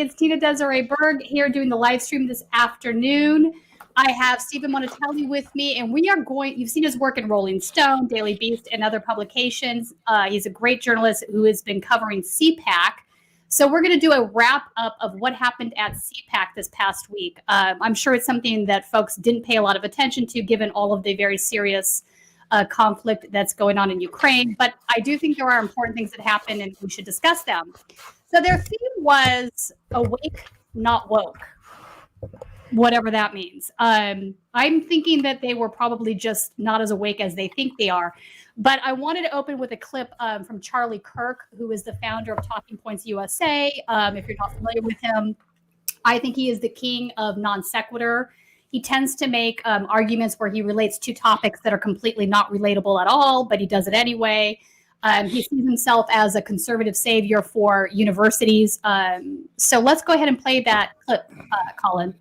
It's Tina Desiree Berg here doing the live stream this afternoon. I have Stephen Monacelli with me, and we are going, you've seen his work in Rolling Stone, Daily Beast, and other publications. He's a great journalist who has been covering CPAC. So we're going to do a wrap up of what happened at CPAC this past week. I'm sure it's something that folks didn't pay a lot of attention to given all of the very serious conflict that's going on in Ukraine. But I do think there are important things that happened and we should discuss them. So their theme was awake, not woke, whatever that means. I'm thinking that they were probably just not as awake as they think they are. But I wanted to open with a clip from Charlie Kirk, who is the founder of Talking Points USA. If you're not familiar with him, I think he is the king of non sequitur. He tends to make arguments where he relates two topics that are completely not relatable at all, but he does it anyway. He sees himself as a conservative savior for universities. So let's go ahead and play that clip, Colin.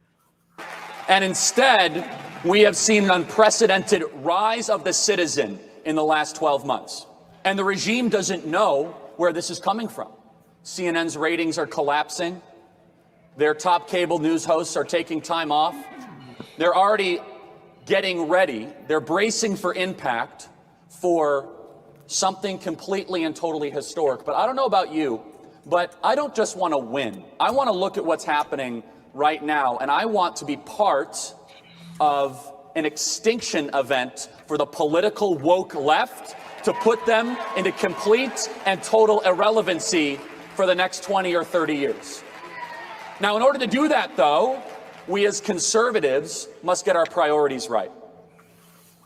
And instead, we have seen an unprecedented rise of the citizen in the last 12 months. And the regime doesn't know where this is coming from. CNN's ratings are collapsing. Their top cable news hosts are taking time off. They're already getting ready. They're bracing for impact for something completely and totally historic. But I don't know about you, but I don't just want to win. I want to look at what's happening right now, and I want to be part of an extinction event for the political woke left to put them into complete and total irrelevancy for the next 20 or 30 years. Now, in order to do that, though, we as conservatives must get our priorities right.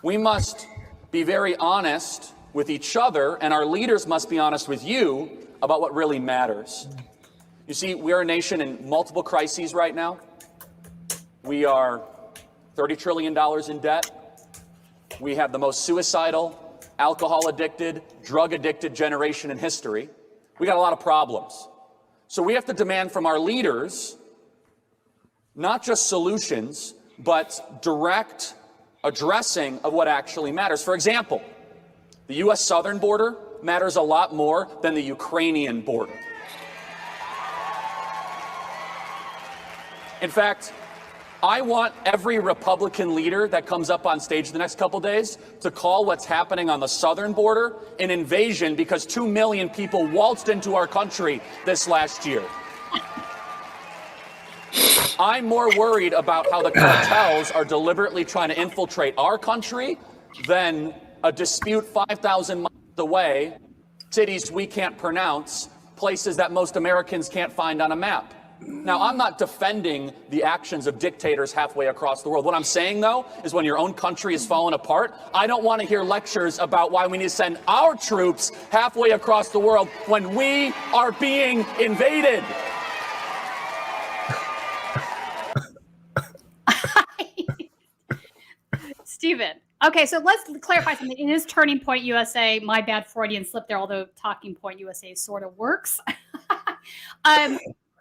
We must be very honest with each other, and our leaders must be honest with you about what really matters. You see, we're a nation in multiple crises right now. We are $30 trillion in debt. We have the most suicidal, alcohol-addicted, drug-addicted generation in history. We got a lot of problems. So we have to demand from our leaders not just solutions, but direct addressing of what actually matters. For example, the U.S. southern border matters a lot more than the Ukrainian border. In fact, I want every Republican leader that comes up on stage the next couple days to call what's happening on the southern border an invasion because 2 million people waltzed into our country this last year. I'm more worried about how the cartels are deliberately trying to infiltrate our country than a dispute 5,000 miles away, cities we can't pronounce, places that most Americans can't find on a map. Now, I'm not defending the actions of dictators halfway across the world. What I'm saying, though, is when your own country is falling apart, I don't want to hear lectures about why we need to send our troops halfway across the world when we are being invaded. Stephen. Okay, so let's clarify something. It is Turning Point USA. My bad Freudian slip there, although Talking Point USA sort of works.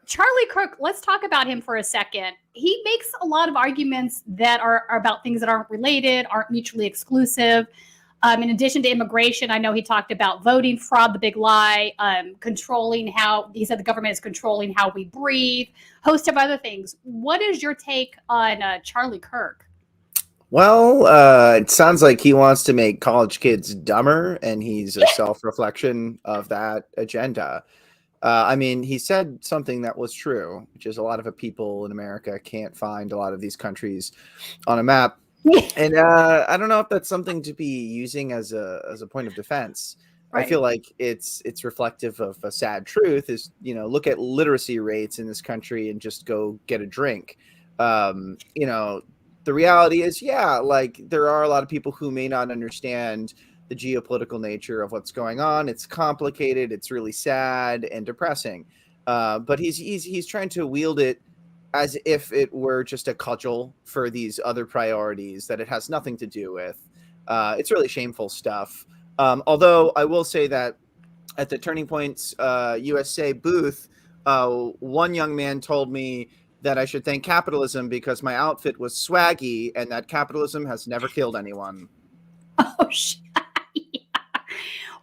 Charlie Kirk, let's talk about him for a second. He makes a lot of arguments that are about things that aren't related, aren't mutually exclusive. In addition to immigration, I know he talked about voting fraud, the big lie, controlling how, he said the government is controlling how we breathe, host of other things. What is your take on Charlie Kirk? Well, it sounds like he wants to make college kids dumber, and he's a self-reflection of that agenda. I mean, he said something that was true, which is a lot of people in America can't find a lot of these countries on a map. And I don't know if that's something to be using as a point of defense. Right. I feel like it's reflective of a sad truth is, you know, look at literacy rates in this country and just go get a drink. You know, the reality is, yeah, like there are a lot of people who may not understand the geopolitical nature of what's going on. It's complicated. It's really sad and depressing. But he's trying to wield it as if it were just a cudgel for these other priorities that it has nothing to do with. It's really shameful stuff. Although I will say that at the Turning Points USA booth, one young man told me that I should thank capitalism because my outfit was swaggy and that capitalism has never killed anyone. Oh, shit.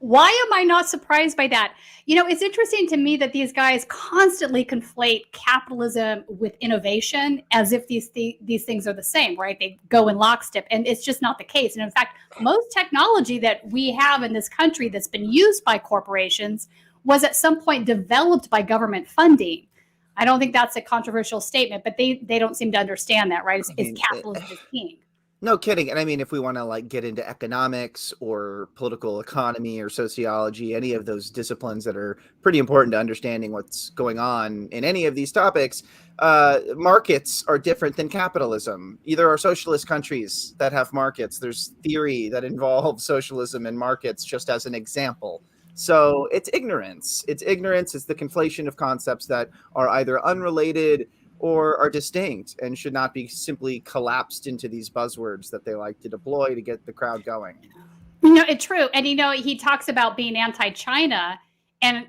Why am I not surprised by that? You know, it's interesting to me that these guys constantly conflate capitalism with innovation as if these things are the same, right? They go in lockstep, and it's just not the case. And in fact, most technology that we have in this country that's been used by corporations was at some point developed by government funding. I don't think that's a controversial statement, but they don't seem to understand that, right? It's capitalism is king. No kidding. And I mean, if we want to like get into economics or political economy or sociology, any of those disciplines that are pretty important to understanding what's going on in any of these topics, markets are different than capitalism. There are socialist countries that have markets. There's theory that involves socialism and markets, just as an example. So it's ignorance. It's ignorance. It's the conflation of concepts that are either unrelated or are distinct and should not be simply collapsed into these buzzwords that they like to deploy to get the crowd going. You know, it's true. And, you know, he talks about being anti-China, and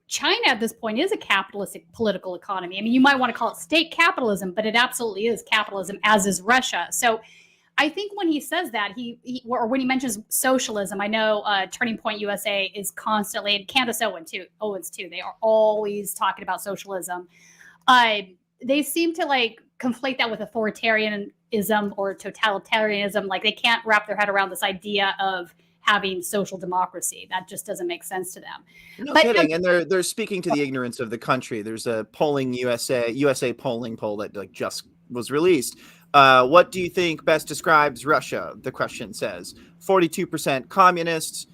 China at this point is a capitalistic political economy. I mean, you might want to call it state capitalism, but it absolutely is capitalism, as is Russia. So I think when he says that, or when he mentions socialism, I know Turning Point USA is constantly, and Candace Owens too, they are always talking about socialism. They seem to like conflate that with authoritarianism or totalitarianism. Like they can't wrap their head around this idea of having social democracy. That just doesn't make sense to them. No kidding. And they're speaking to the ignorance of the country. There's a polling USA polling poll that like just was released. What do you think best describes Russia? The question says 42% communists,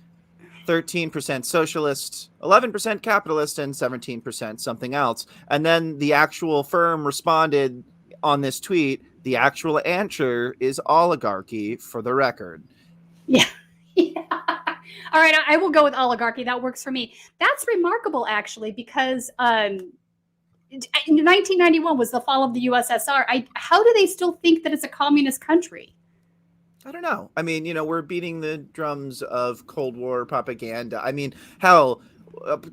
13% socialist, 11% capitalist, and 17% something else. And then the actual firm responded on this tweet, the actual answer is oligarchy, for the record. Yeah. All right, I will go with oligarchy. That works for me. That's remarkable, actually, because in 1991 was the fall of the USSR. How do they still think that it's a communist country? I don't know. I mean, you know, we're beating the drums of Cold War propaganda. I mean, hell,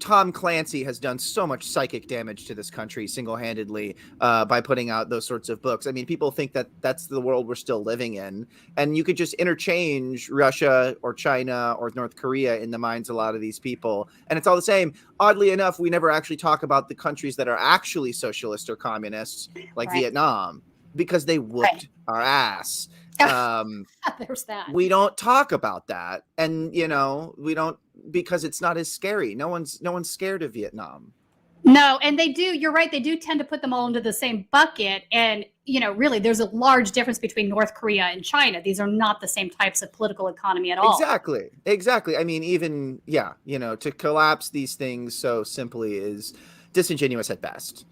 Tom Clancy has done so much psychic damage to this country single-handedly by putting out those sorts of books. I mean, people think that that's the world we're still living in. And you could just interchange Russia or China or North Korea in the minds of a lot of these people. And it's all the same. Oddly enough, we never actually talk about the countries that are actually socialist or communists, like Vietnam, because they whooped our ass. There's that. We don't talk about that, and you know, we don't, because it's not as scary. No one's scared of Vietnam. No, and they do. You're right. They do tend to put them all into the same bucket, and you know, really, there's a large difference between North Korea and China. These are not the same types of political economy at all. Exactly. I mean, even you know, to collapse these things so simply is disingenuous at best.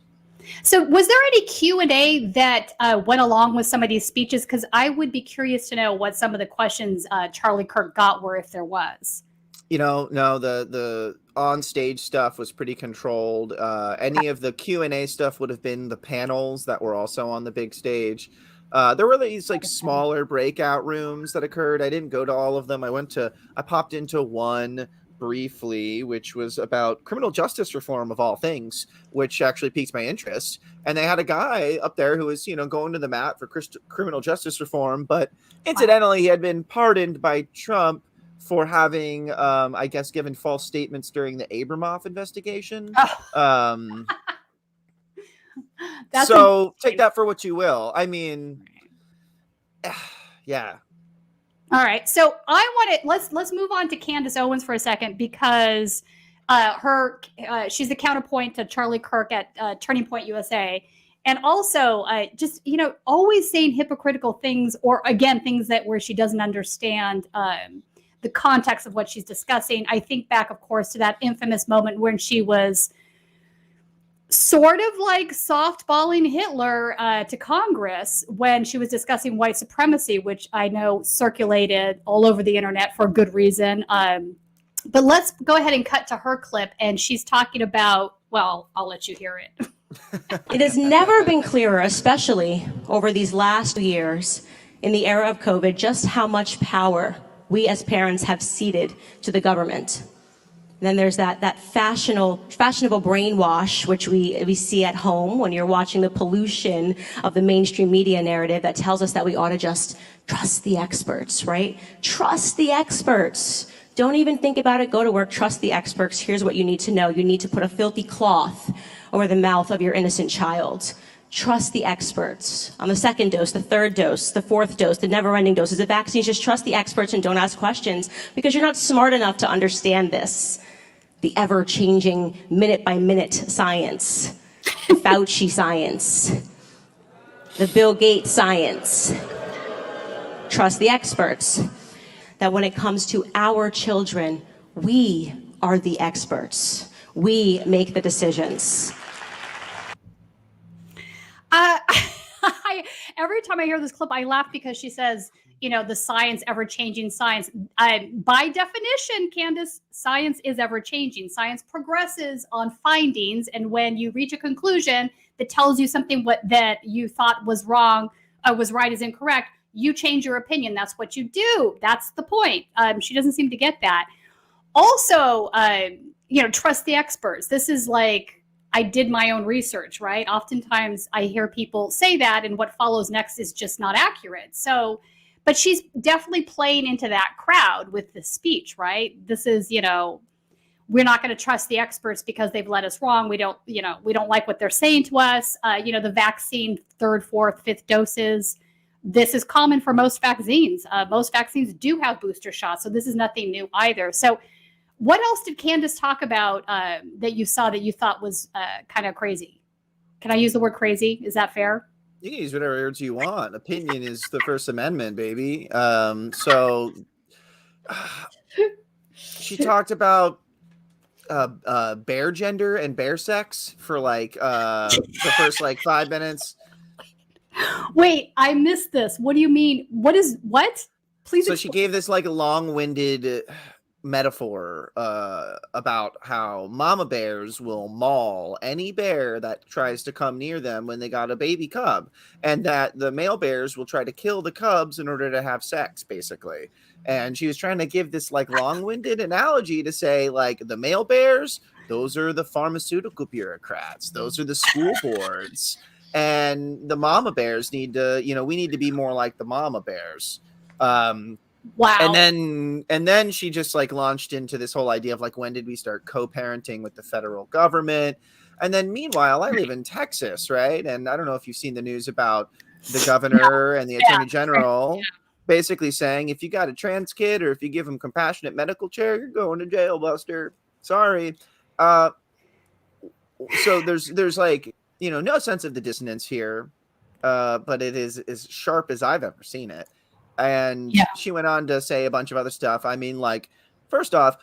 So was there any Q&A that went along with some of these speeches? Because I would be curious to know what some of the questions Charlie Kirk got were, if there was. You know, no, the on-stage stuff was pretty controlled. Any of the Q&A stuff would have been the panels that were also on the big stage. There were these like smaller breakout rooms that occurred. I didn't go to all of them. I popped into one briefly, which was about criminal justice reform of all things, which actually piqued my interest. And they had a guy up there who was, you know, going to the mat for criminal justice reform, but incidentally, he had been pardoned by Trump for having, I guess, given false statements during the Abramoff investigation. So take that for what you will. I mean, yeah. All right, so let's move on to Candace Owens for a second, because she's the counterpoint to Charlie Kirk at Turning Point USA, and also just, you know, always saying hypocritical things, or again things where she doesn't understand the context of what she's discussing. I think back, of course, to that infamous moment when she was sort of like softballing Hitler to Congress when she was discussing white supremacy, which I know circulated all over the internet for good reason. But let's go ahead and cut to her clip. And she's talking about, well, I'll let you hear it. It has never been clearer, especially over these last years in the era of COVID, just how much power we as parents have ceded to the government. Then there's that fashionable brainwash, which we see at home when you're watching the pollution of the mainstream media narrative that tells us that we ought to just trust the experts, right? Trust the experts. Don't even think about it. Go to work. Trust the experts. Here's what you need to know. You need to put a filthy cloth over the mouth of your innocent child. Trust the experts on the second dose, the third dose, the fourth dose, the never-ending doses of vaccines. Just trust the experts and don't ask questions because you're not smart enough to understand this. The ever-changing minute-by-minute science, the Fauci science, the Bill Gates science. Trust the experts. That when it comes to our children, we are the experts. We make the decisions. Every time I hear this clip, I laugh because she says, the science, ever-changing science. By definition, Candace, science is ever-changing. Science progresses on findings, and when you reach a conclusion that tells you something that you thought was wrong, was right is incorrect, you change your opinion. That's what you do. That's the point. She doesn't seem to get that. Also, trust the experts. This is like, I did my own research, right? Oftentimes I hear people say that and what follows next is just not accurate. So, but she's definitely playing into that crowd with this speech, right? This is, we're not going to trust the experts because they've led us wrong. We don't like what they're saying to us. The vaccine, third, fourth, fifth doses. This is common for most vaccines. Most vaccines do have booster shots. So this is nothing new either. So what else did Candace talk about that you saw that you thought was kind of crazy? Can I use the word crazy? Is that fair? You can use whatever words you want. Opinion is the First Amendment, baby. So she talked about bear gender and bear sex for the first 5 minutes. Wait, I missed this. What do you mean? What? Please. So she gave this a long-winded metaphor about how mama bears will maul any bear that tries to come near them when they got a baby cub, and that the male bears will try to kill the cubs in order to have sex, basically. And she was trying to give this long-winded analogy to say the male bears, those are the pharmaceutical bureaucrats, those are the school boards, and the mama bears need to, we need to be more like the mama bears. Wow. And then she just launched into this whole idea of when did we start co-parenting with the federal government? And then meanwhile, I live in Texas, right? And I don't know if you've seen the news about the governor and the attorney general basically saying if you got a trans kid or if you give them compassionate medical care, you're going to jail, Buster. Sorry. So there's no sense of the dissonance here, but it is as sharp as I've ever seen it. And she went on to say a bunch of other stuff. I mean, first off,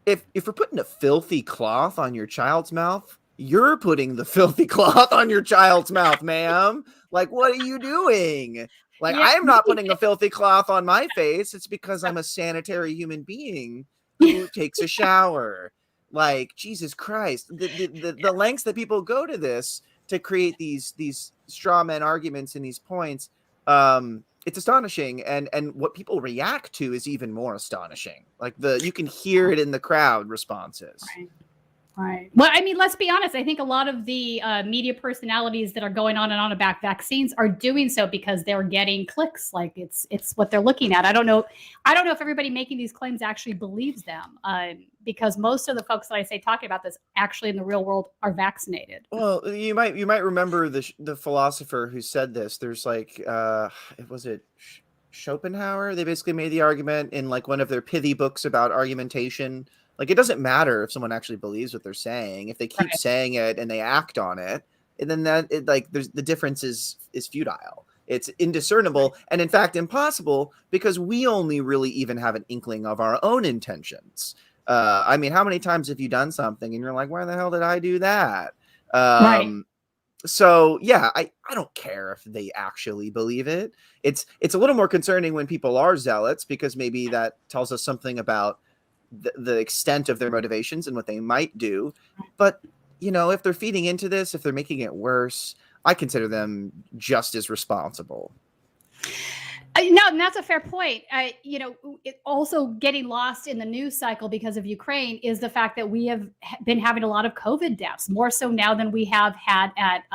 if we're putting a filthy cloth on your child's mouth, you're putting the filthy cloth on your child's mouth, ma'am. What are you doing? I am not putting a filthy cloth on my face. It's because I'm a sanitary human being who takes a shower. Jesus Christ, the lengths that people go to this to create these straw man arguments and these points. It's astonishing, and what people react to is even more astonishing. You can hear it in the crowd responses. Right. Well, I mean, let's be honest. I think a lot of the media personalities that are going on and on about vaccines are doing so because they're getting clicks. It's what they're looking at. I don't know if everybody making these claims actually believes them, because most of the folks that I say talking about this actually in the real world are vaccinated. Well, you might remember the philosopher who said this. There's was it Schopenhauer? They basically made the argument in one of their pithy books about argumentation. It doesn't matter if someone actually believes what they're saying. If they keep saying it and they act on it, and then there's the difference is futile. It's indiscernible and in fact impossible because we only really even have an inkling of our own intentions. I mean, how many times have you done something and you're like, why the hell did I do that? So yeah, I don't care if they actually believe it. It's a little more concerning when people are zealots because maybe that tells us something about the extent of their motivations and what they might do. But, if they're feeding into this, if they're making it worse, I consider them just as responsible. No, and that's a fair point. It also getting lost in the news cycle because of Ukraine is the fact that we have been having a lot of COVID deaths, more so now than we have had at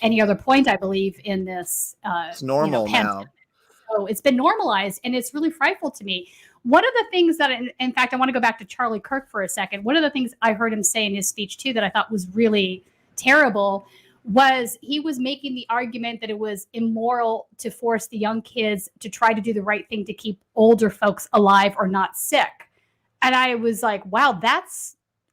any other point, I believe, in this. It's normal now. So it's been normalized, and it's really frightful to me. One of the things that, in fact, I want to go back to Charlie Kirk for a second. One of the things I heard him say in his speech, too, that I thought was really terrible was he was making the argument that it was immoral to force the young kids to try to do the right thing to keep older folks alive or not sick. And I was like, wow,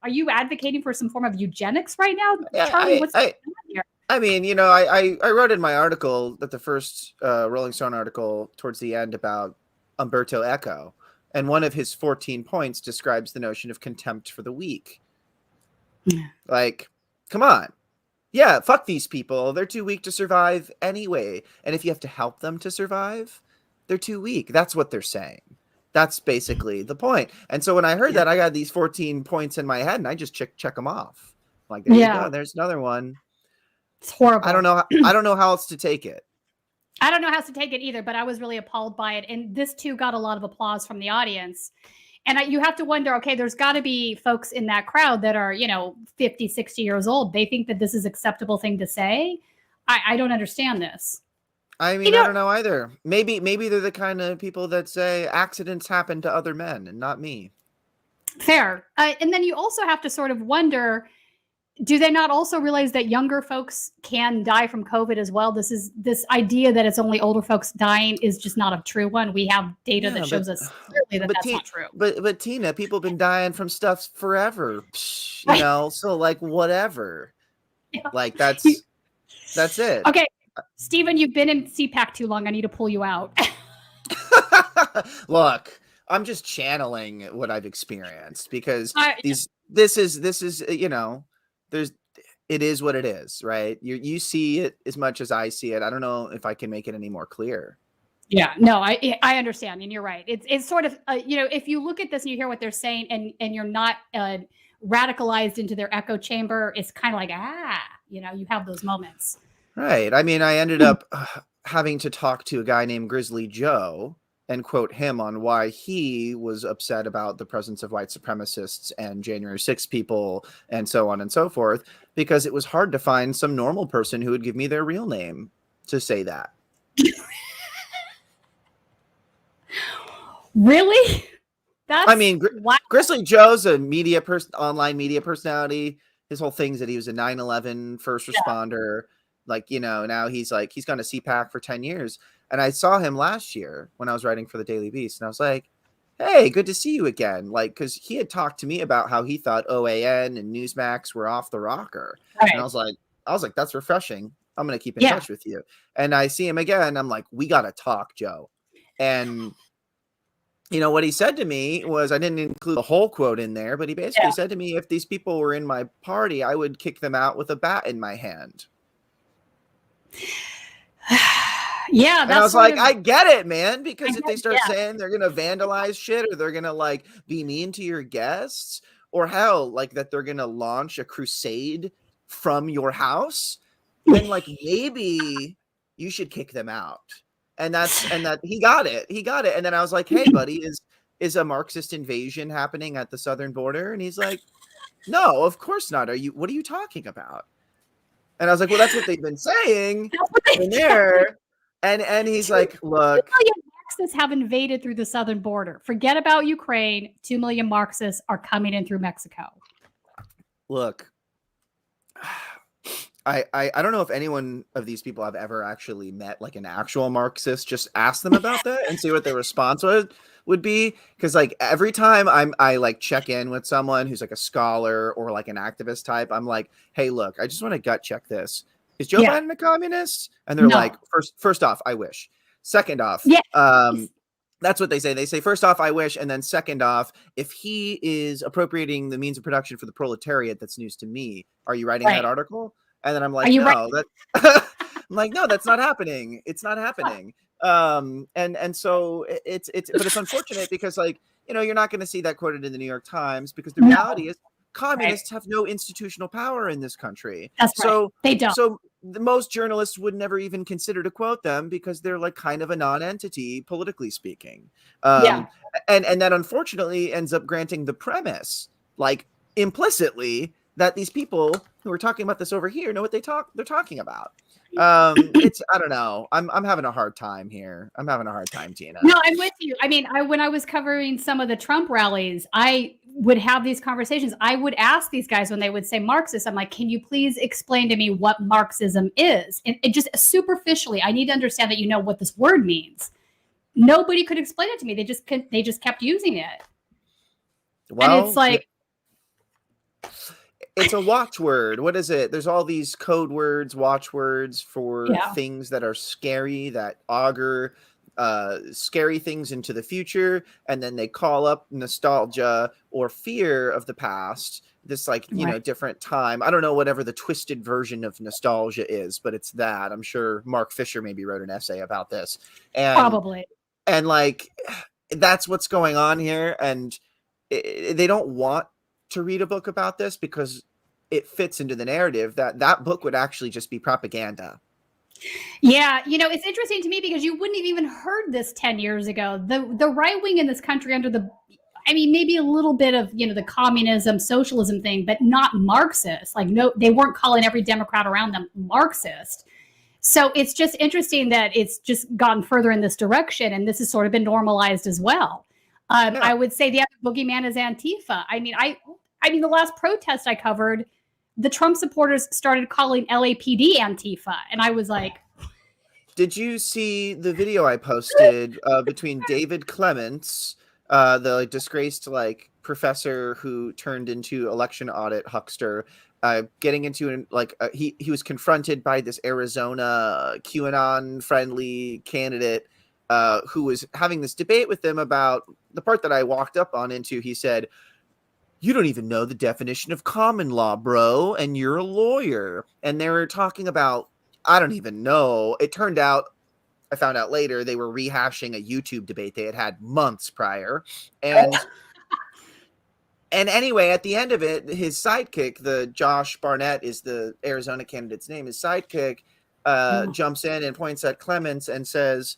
are you advocating for some form of eugenics right now? Yeah, Charlie, what's going on here? I mean, you know, I wrote in my article that the first Rolling Stone article towards the end about Umberto Eco, and one of his 14 points describes the notion of contempt for the weak. Like, come on. Yeah, fuck these people. They're too weak to survive anyway. And if you have to help them to survive, they're too weak. That's what they're saying. That's basically the point. And so when I heard that, I got these 14 points in my head and I just check them off. Like, there you go. There's another one. It's horrible. I don't know how else to take it. I don't know how else to take it either, but I was really appalled by it. And this too got a lot of applause from the audience. And you have to wonder, okay, there's got to be folks in that crowd that are, 50, 60 years old. They think that this is an acceptable thing to say. I don't understand this. I mean, I don't know either. Maybe they're the kind of people that say accidents happen to other men and not me. Fair. And then you also have to sort of wonder, do they not also realize that younger folks can die from COVID as well? This idea that it's only older folks dying is just not a true one. We have data that shows us clearly that that's not true. But Tina, people have been dying from stuff forever, so like whatever. Yeah. Like that's it. Okay. Stephen, you've been in CPAC too long. I need to pull you out. Look, I'm just channeling what I've experienced because this is it is what it is, right? You see it as much as I see it. I don't know if I can make it any more clear. Yeah, no, I understand. And you're right. It's sort of, if you look at this and you hear what they're saying and you're not radicalized into their echo chamber, it's kind of like, you have those moments. Right. I mean, I ended up having to talk to a guy named Grizzly Joe and quote him on why he was upset about the presence of white supremacists and January 6th people and so on and so forth, because it was hard to find some normal person who would give me their real name to say that. Really? Grizzly Joe's a online media personality. His whole thing's that he was a 9/11 first responder. Now he's gone to CPAC for 10 years. And I saw him last year when I was writing for the Daily Beast. And I was like, hey, good to see you again. Because he had talked to me about how he thought OAN and Newsmax were off the rocker. Right. And I was like, that's refreshing. I'm going to keep in touch with you. And I see him again. I'm like, we got to talk, Joe. And what he said to me was, I didn't include the whole quote in there, but he basically said to me, if these people were in my party, I would kick them out with a bat in my hand. Yeah, and I was like, I get it, man, because if they start saying they're gonna vandalize shit or they're gonna be mean to your guests, or hell, that they're gonna launch a crusade from your house, then maybe you should kick them out. And that he got it. And then I was like, hey, buddy, is a Marxist invasion happening at the southern border? And he's like, no, of course not. What are you talking about? And I was like, well, that's what they've been saying in there. And he's like, look. 2 million Marxists have invaded through the southern border. Forget about Ukraine. 2 million Marxists are coming in through Mexico. Look, I don't know if anyone of these people I've ever actually met an actual Marxist. Just ask them about that and see what their response would be. Because every time I check in with someone who's a scholar or an activist type, I'm like, hey, look, I just want to gut check this. Is Joe Biden a communist? And they're like, first off, I wish. Second off, that's what they say. They say, first off, I wish. And then second off, if he is appropriating the means of production for the proletariat, that's news to me. Are you writing that article? And then I'm like, no, I'm like, no, that's not happening. It's not happening. And so but it's unfortunate because you're not going to see that quoted in the New York Times because the reality is communists have no institutional power in this country. That's right. They don't. So most journalists would never even consider to quote them because they're kind of a non-entity, politically speaking. And that unfortunately ends up granting the premise, implicitly, that these people who are talking about this over here know what they're talking about. It's, I don't know. I'm having a hard time here. I'm having a hard time, Tina. No, I'm with you. I mean, when I was covering some of the Trump rallies, I would have these conversations. I would ask these guys when they would say Marxist, I'm like, can you please explain to me what Marxism is? And it just superficially, I need to understand that you know what this word means. Nobody could explain it to me. They just kept using it. Well, and it's like, it's a watchword. What is it? There's all these code words, watchwords for things that are scary, that augur scary things into the future, and then they call up nostalgia or fear of the past. This, like, you know, different time. I don't know whatever the twisted version of nostalgia is, but it's that. I'm sure Mark Fisher maybe wrote an essay about this. And probably. And like, that's what's going on here. And they don't want to read a book about this because it fits into the narrative that book would actually just be propaganda. Yeah, you know, it's interesting to me because you wouldn't have even heard this 10 years ago. The right wing in this country maybe a little bit of, you know, the communism, socialism thing, but not Marxist. Like, no, they weren't calling every Democrat around them Marxist. So it's just interesting that it's just gotten further in this direction, and this has sort of been normalized as well. I would say the other boogeyman is Antifa. I mean, the last protest I covered, the Trump supporters started calling LAPD Antifa. And I was like, did you see the video I posted between David Clements, the disgraced professor who turned into election audit huckster, getting into he was confronted by this Arizona QAnon friendly candidate who was having this debate with them about the part that I walked up on into. He said, "You don't even know the definition of common law, bro, and you're a lawyer." And they were talking about, I don't even know. It turned out, I found out later, they were rehashing a YouTube debate they had had months prior. And and anyway, at the end of it, his sidekick, the Josh Barnett is the Arizona candidate's name, his sidekick jumps in and points at Clements and says,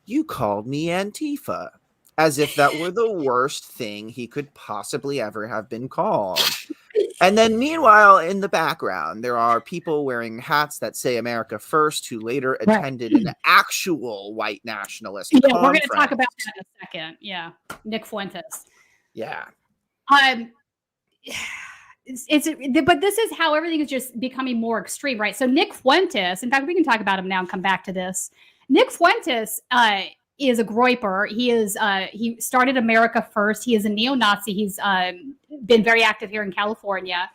"You called me Antifa," as if that were the worst thing he could possibly ever have been called. And then meanwhile, in the background, there are people wearing hats that say America First who later attended an actual white nationalist conference. We're going to talk about that in a second. Yeah. Nick Fuentes. Yeah. But this is how everything is just becoming more extreme, right? So Nick Fuentes, in fact, we can talk about him now and come back to this. Nick Fuentes is a groyper. He started America First. He is a neo-Nazi. He's been very active here in California.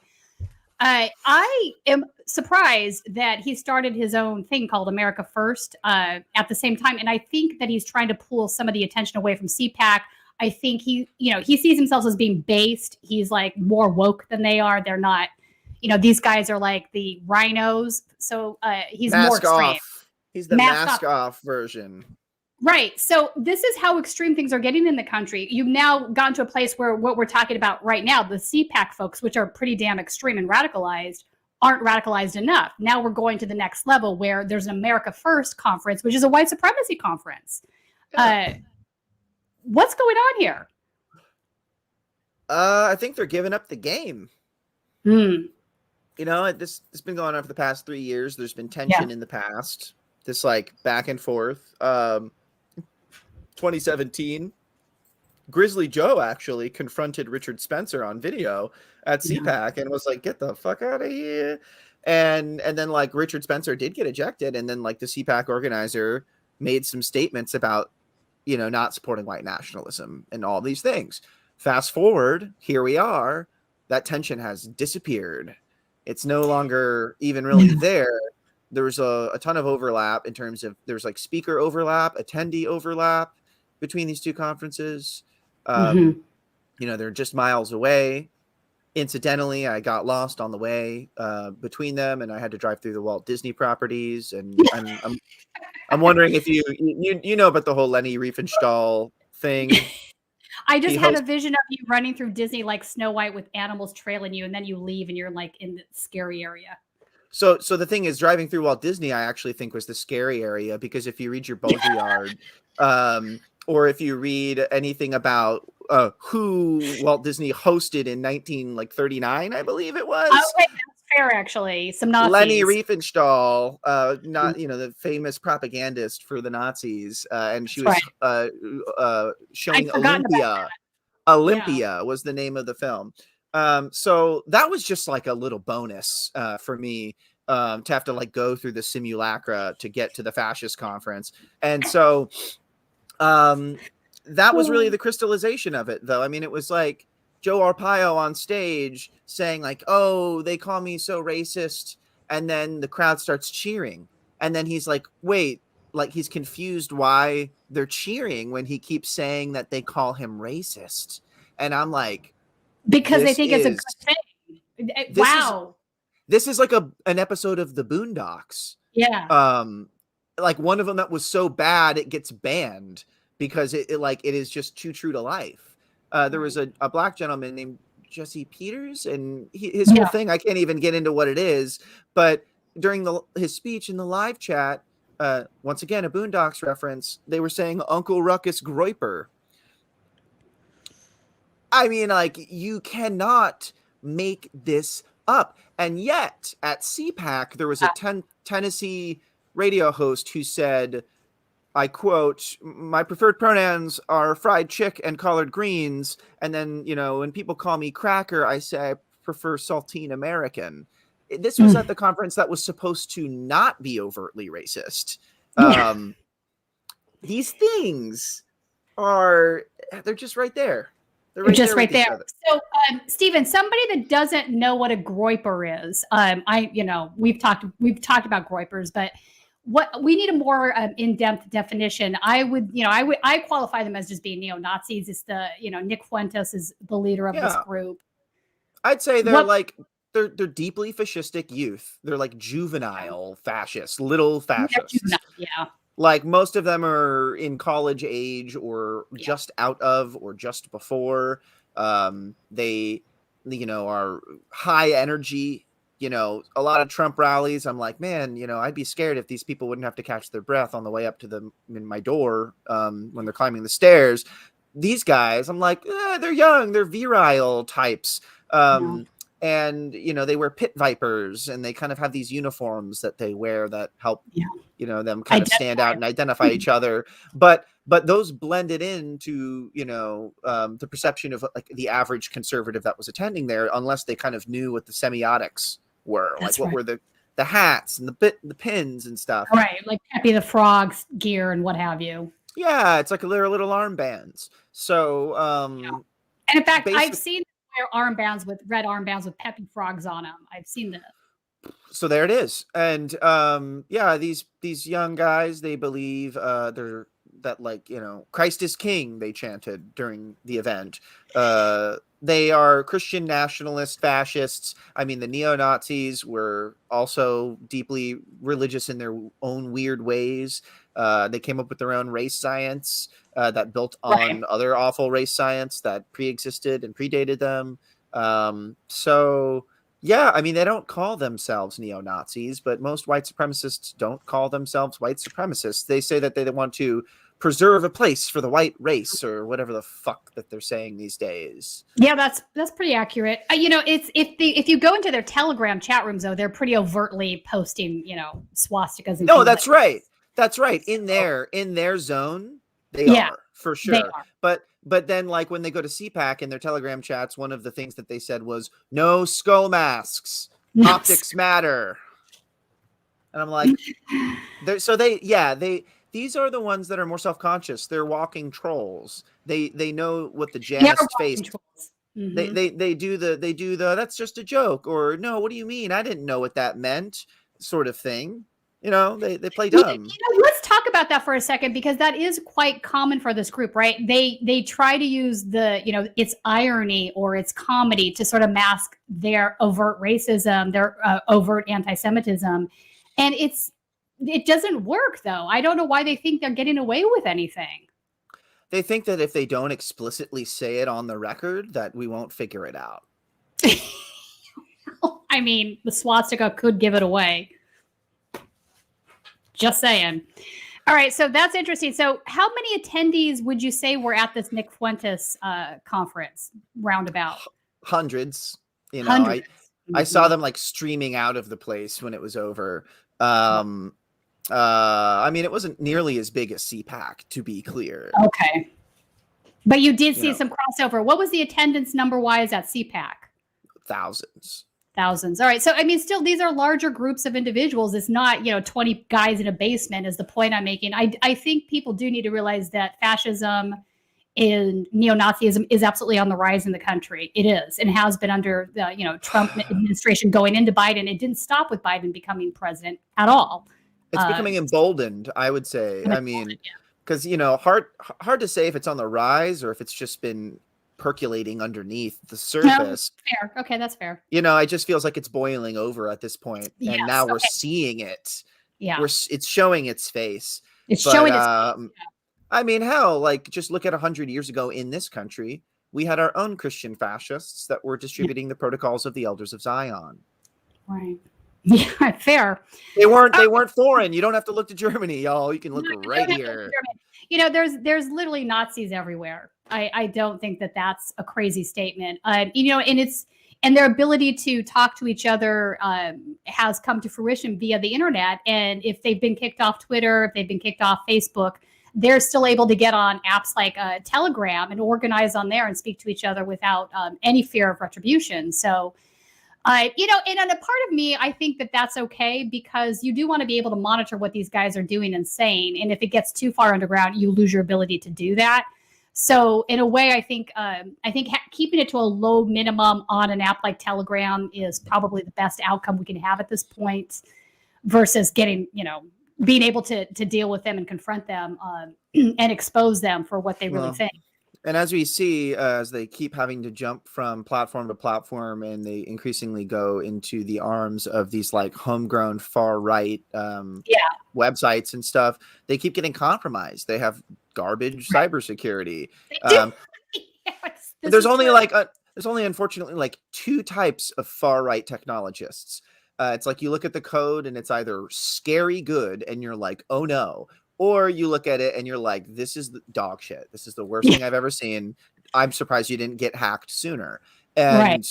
I am surprised that he started his own thing called America First at the same time. And I think that he's trying to pull some of the attention away from CPAC. I think he sees himself as being based. He's like more woke than they are. They're not, these guys are like the rhinos. So he's more extreme. He's the mask off version. Right. So this is how extreme things are getting in the country. You've now gotten to a place where what we're talking about right now, the CPAC folks, which are pretty damn extreme and radicalized, aren't radicalized enough. Now we're going to the next level where there's an America First conference, which is a white supremacy conference. What's going on here? I think they're giving up the game. This has been going on for the past 3 years. There's been tension in the past. This back and forth. 2017, Grizzly Joe actually confronted Richard Spencer on video at CPAC and was like, "Get the fuck out of here." And then Richard Spencer did get ejected. And then the CPAC organizer made some statements about, not supporting white nationalism and all these things. Fast forward, here we are. That tension has disappeared. It's no longer even really there. There's a ton of overlap in terms of there's speaker overlap, attendee overlap between these two conferences. They're just miles away. Incidentally, I got lost on the way between them, and I had to drive through the Walt Disney properties. And I'm wondering if you know about the whole Leni Riefenstahl thing. I just had a vision of you running through Disney like Snow White with animals trailing you, and then you leave and you're in the scary area. So the thing is, driving through Walt Disney, I actually think was the scary area, because if you read your Baudrillard, or if you read anything about who Walt Disney hosted in 1939, I believe it was. Oh, wait, that's fair, actually. Some Nazis. Leni Riefenstahl, not the famous propagandist for the Nazis, and she was showing Olympia. Olympia was the name of the film. So that was just like a little bonus for me to have to like go through the simulacra to get to the fascist conference, and so that was really the crystallization of it, though. I mean, it was like Joe Arpaio on stage saying like, "Oh, they call me so racist," and then the crowd starts cheering, and then he's like, "Wait." Like he's confused why they're cheering when he keeps saying that they call him racist. And I'm like, because they think it's a good thing. Wow. This is like an episode of the Boondocks. Yeah. Like one of them that was so bad it gets banned because it is just too true to life. There was a black gentleman named Jesse Peters, and his whole thing, I can't even get into what it is, but during his speech in the live chat, once again, a Boondocks reference, they were saying Uncle Ruckus Groiper. I mean, like, you cannot make this up. And yet, at CPAC, there was a Tennessee radio host who said, I quote, "My preferred pronouns are fried chick and collard greens. And then, when people call me cracker, I say I prefer saltine American." This was at the conference that was supposed to not be overtly racist. These things they're just right there. They're just right there. So, Stephen, somebody that doesn't know what a groiper is, we've talked about groipers, but what we need a more in-depth definition. I qualify them as just being neo-Nazis. It's Nick Fuentes is the leader of this group. I'd say they're deeply fascistic youth. They're like juvenile fascists, little fascists. Yeah. Like most of them are in college age or just out of or just before. They, are high energy. A lot of Trump rallies. I'm like, man, I'd be scared if these people wouldn't have to catch their breath on the way up to my door when they're climbing the stairs. These guys, I'm like, they're young, they're virile types. And, they wear pit vipers and they kind of have these uniforms that they wear that help, them kind of stand out and identify each other. But those blended into, the perception of like the average conservative that was attending there, unless they kind of knew what the semiotics were. What were the hats and the pins and stuff. Right. Like Peppy the Frog's gear and what have you. Yeah. It's like they're little armbands. So, and in fact, I've seen armbands with red armbands with Peppy Frogs on them. I've seen this. So there it is. And these young guys, they believe Christ is king, they chanted during the event. They are Christian nationalist fascists. I mean, the neo-Nazis were also deeply religious in their own weird ways. They came up with their own race science that built on other awful race science that pre-existed and predated them. They don't call themselves neo-Nazis, but most white supremacists don't call themselves white supremacists. They say that they want to preserve a place for the white race or whatever the fuck that they're saying these days. Yeah, that's pretty accurate. It's if you go into their Telegram chat rooms, though, they're pretty overtly posting, swastikas. And that's right. That's right. In their zone, they are for sure. They are. But then, like when they go to CPAC in their Telegram chats, one of the things that they said was no skull masks. Optics matter. And I'm like, these are the ones that are more self-conscious. They're walking trolls. They know what the Janus face. Mm-hmm. They do the that's just a joke, or no, what do you mean? I didn't know what that meant, sort of thing. They play dumb. Let's talk about that for a second, because that is quite common for this group, right? They try to use it's irony or it's comedy to sort of mask their overt racism, their overt anti-Semitism, and it doesn't work, though. I don't know why they think they're getting away with anything. They think that if they don't explicitly say it on the record, that we won't figure it out. I mean, the swastika could give it away. Just saying. All right, so that's interesting. So how many attendees would you say were at this Nick Fuentes conference roundabout? Hundreds. You know, Hundreds. I saw them like streaming out of the place when it was over. I mean, it wasn't nearly as big as CPAC, to be clear. Okay. But you did see some crossover. What was the attendance number-wise at CPAC? Thousands. Thousands. All right. So, I mean, still, these are larger groups of individuals. It's not, 20 guys in a basement is the point I'm making. I think people do need to realize that fascism and neo-Nazism is absolutely on the rise in the country. It is, and has been under the, Trump administration going into Biden. It didn't stop with Biden becoming president at all. It's becoming emboldened, I would say. I mean, because, hard to say if it's on the rise or if it's just been percolating underneath the surface. No, fair. Okay, that's fair. It just feels like it's boiling over at this point. Yes, and now we're seeing it. Yeah. It's showing its face. It's showing its face. Yeah. I mean, hell, like just look at 100 years ago in this country, we had our own Christian fascists that were distributing the protocols of the Elders of Zion. Right. Yeah, fair. They weren't foreign. You don't have to look to Germany, y'all. You can look right here. There's literally Nazis everywhere. I don't think that that's a crazy statement. And their ability to talk to each other has come to fruition via the internet. And if they've been kicked off Twitter, if they've been kicked off Facebook, they're still able to get on apps like Telegram and organize on there and speak to each other without any fear of retribution. So, and on a part of me, I think that that's okay because you do want to be able to monitor what these guys are doing and saying. And if it gets too far underground, you lose your ability to do that. So in a way, I think keeping it to a low minimum on an app like Telegram is probably the best outcome we can have at this point versus getting, being able to deal with them and confront them and expose them for what they really think. And as we see, as they keep having to jump from platform to platform and they increasingly go into the arms of these like homegrown far right websites and stuff, they keep getting compromised. They have garbage cybersecurity. There's only unfortunately like two types of far right technologists. It's like you look at the code and it's either scary good and you're like, oh no, or you look at it and you're like, this is the dog shit. This is the worst thing I've ever seen. I'm surprised you didn't get hacked sooner. And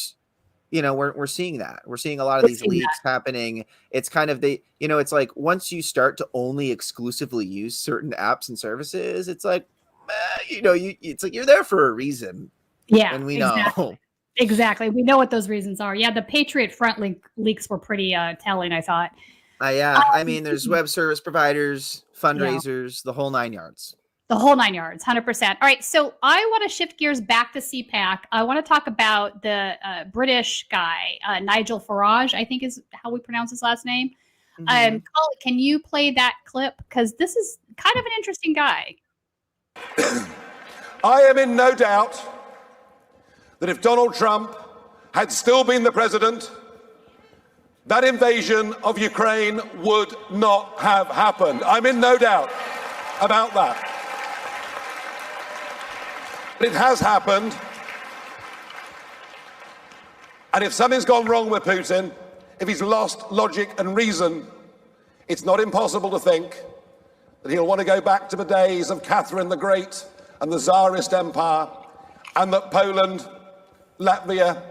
we're seeing that. We're seeing a lot of these leaks happening. It's kind of it's like once you start to only exclusively use certain apps and services, it's like, it's like you're there for a reason. Yeah, and we know. Exactly. We know what those reasons are. Yeah, the Patriot Front leaks were pretty telling, I thought. I mean, there's web service providers, fundraisers, the whole 9 yards. The whole 9 yards, 100%. All right, so I want to shift gears back to CPAC. I want to talk about the British guy, Nigel Farage, I think is how we pronounce his last name. Colin, can you play that clip? Because this is kind of an interesting guy. I am in no doubt that if Donald Trump had still been the president, that invasion of Ukraine would not have happened. I'm in no doubt about that. But it has happened. And if something's gone wrong with Putin, if he's lost logic and reason, it's not impossible to think that he'll want to go back to the days of Catherine the Great and the Tsarist Empire, and that Poland, Latvia,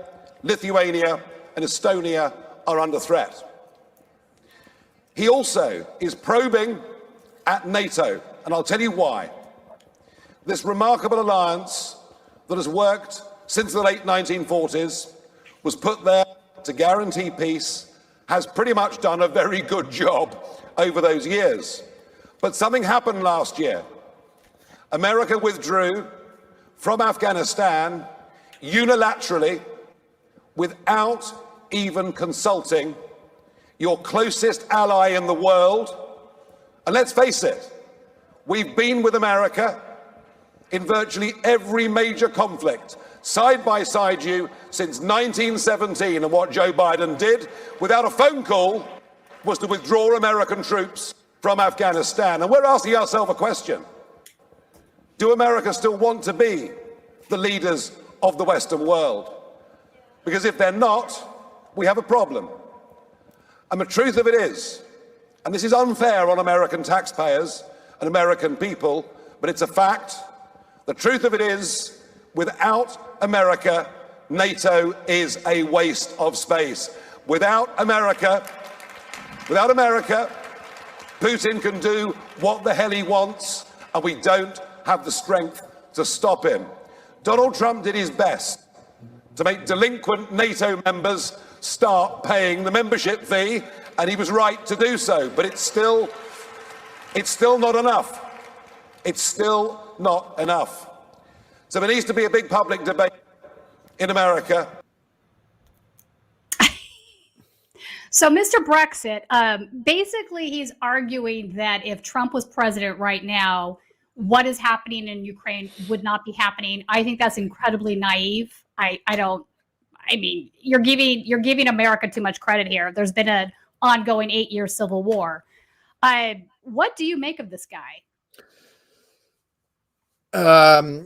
Lithuania, and Estonia are under threat. He also is probing at NATO, and I'll tell you why. This remarkable alliance that has worked since the late 1940s, was put there to guarantee peace, has pretty much done a very good job over those years. But something happened last year. America withdrew from Afghanistan unilaterally without even consulting your closest ally in the world. And let's face it, we've been with America in virtually every major conflict, side by side you, since 1917, and what Joe Biden did without a phone call was to withdraw American troops from Afghanistan. And we're asking ourselves a question. Do America still want to be the leaders of the Western world? Because if they're not, we have a problem. And the truth of it is, and this is unfair on American taxpayers, and American people, but it's a fact. The truth of it is, without America, NATO is a waste of space. Without America, Putin can do what the hell he wants, and we don't have the strength to stop him. Donald Trump did his best to make delinquent NATO members start paying the membership fee, and he was right to do so, but it's still not enough. It's still not enough. So there needs to be a big public debate in America. So, Mr. Brexit, basically, he's arguing that if Trump was president right now, what is happening in Ukraine would not be happening. I think that's incredibly naive. I mean, you're giving America too much credit here. There's been an ongoing 8-year civil war. What do you make of this guy?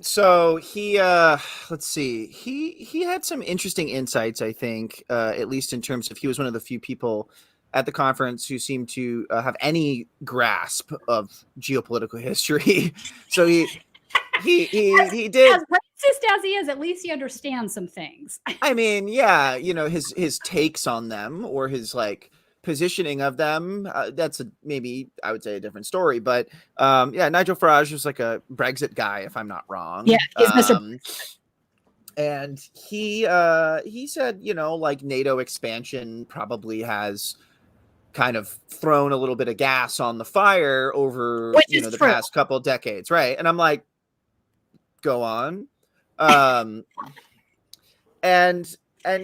So he, let's see, he had some interesting insights, I think, at least in terms of, he was one of the few people at the conference who seemed to have any grasp of geopolitical history. So he did. As racist as he is, at least he understands some things. I mean, yeah, you know, his takes on them, or his like positioning of them, that's maybe I would say a different story, but yeah, Nigel Farage was like a Brexit guy, if I'm not wrong. Yeah, he's Mr. And he said, you know, like NATO expansion probably has kind of thrown a little bit of gas on the fire over the past couple decades, right? And I'm like, go on. And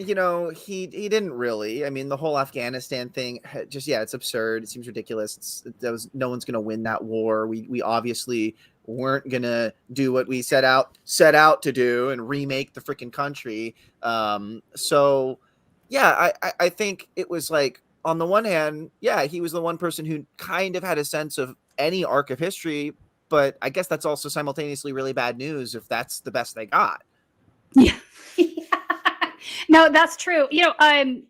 you know, he didn't really. I mean, the whole Afghanistan thing, just, yeah, it's absurd. It seems ridiculous. No one's going to win that war. We obviously weren't going to do what we set out to do and remake the freaking country. So yeah, I think it was like, on the one hand, yeah, he was the one person who kind of had a sense of any arc of history, but I guess that's also simultaneously really bad news if that's the best they got. Yeah. No, that's true. You know, do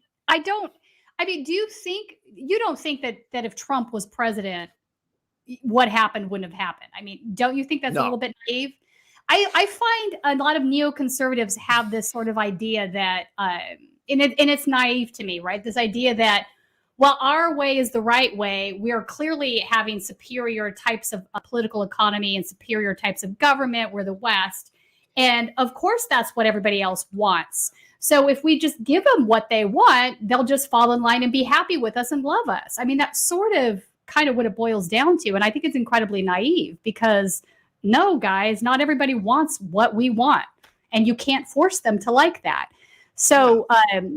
you don't think that if Trump was president, what happened wouldn't have happened? I mean, don't you think that's a little bit naive? I find a lot of neoconservatives have this sort of idea that, and it's naive to me, right? This idea that, well, our way is the right way. We are clearly having superior types of political economy and superior types of government. We're the West. And of course, that's what everybody else wants. So if we just give them what they want, they'll just fall in line and be happy with us and love us. I mean, that's sort of kind of what it boils down to. And I think it's incredibly naive because, no, guys, not everybody wants what we want. And you can't force them to like that. So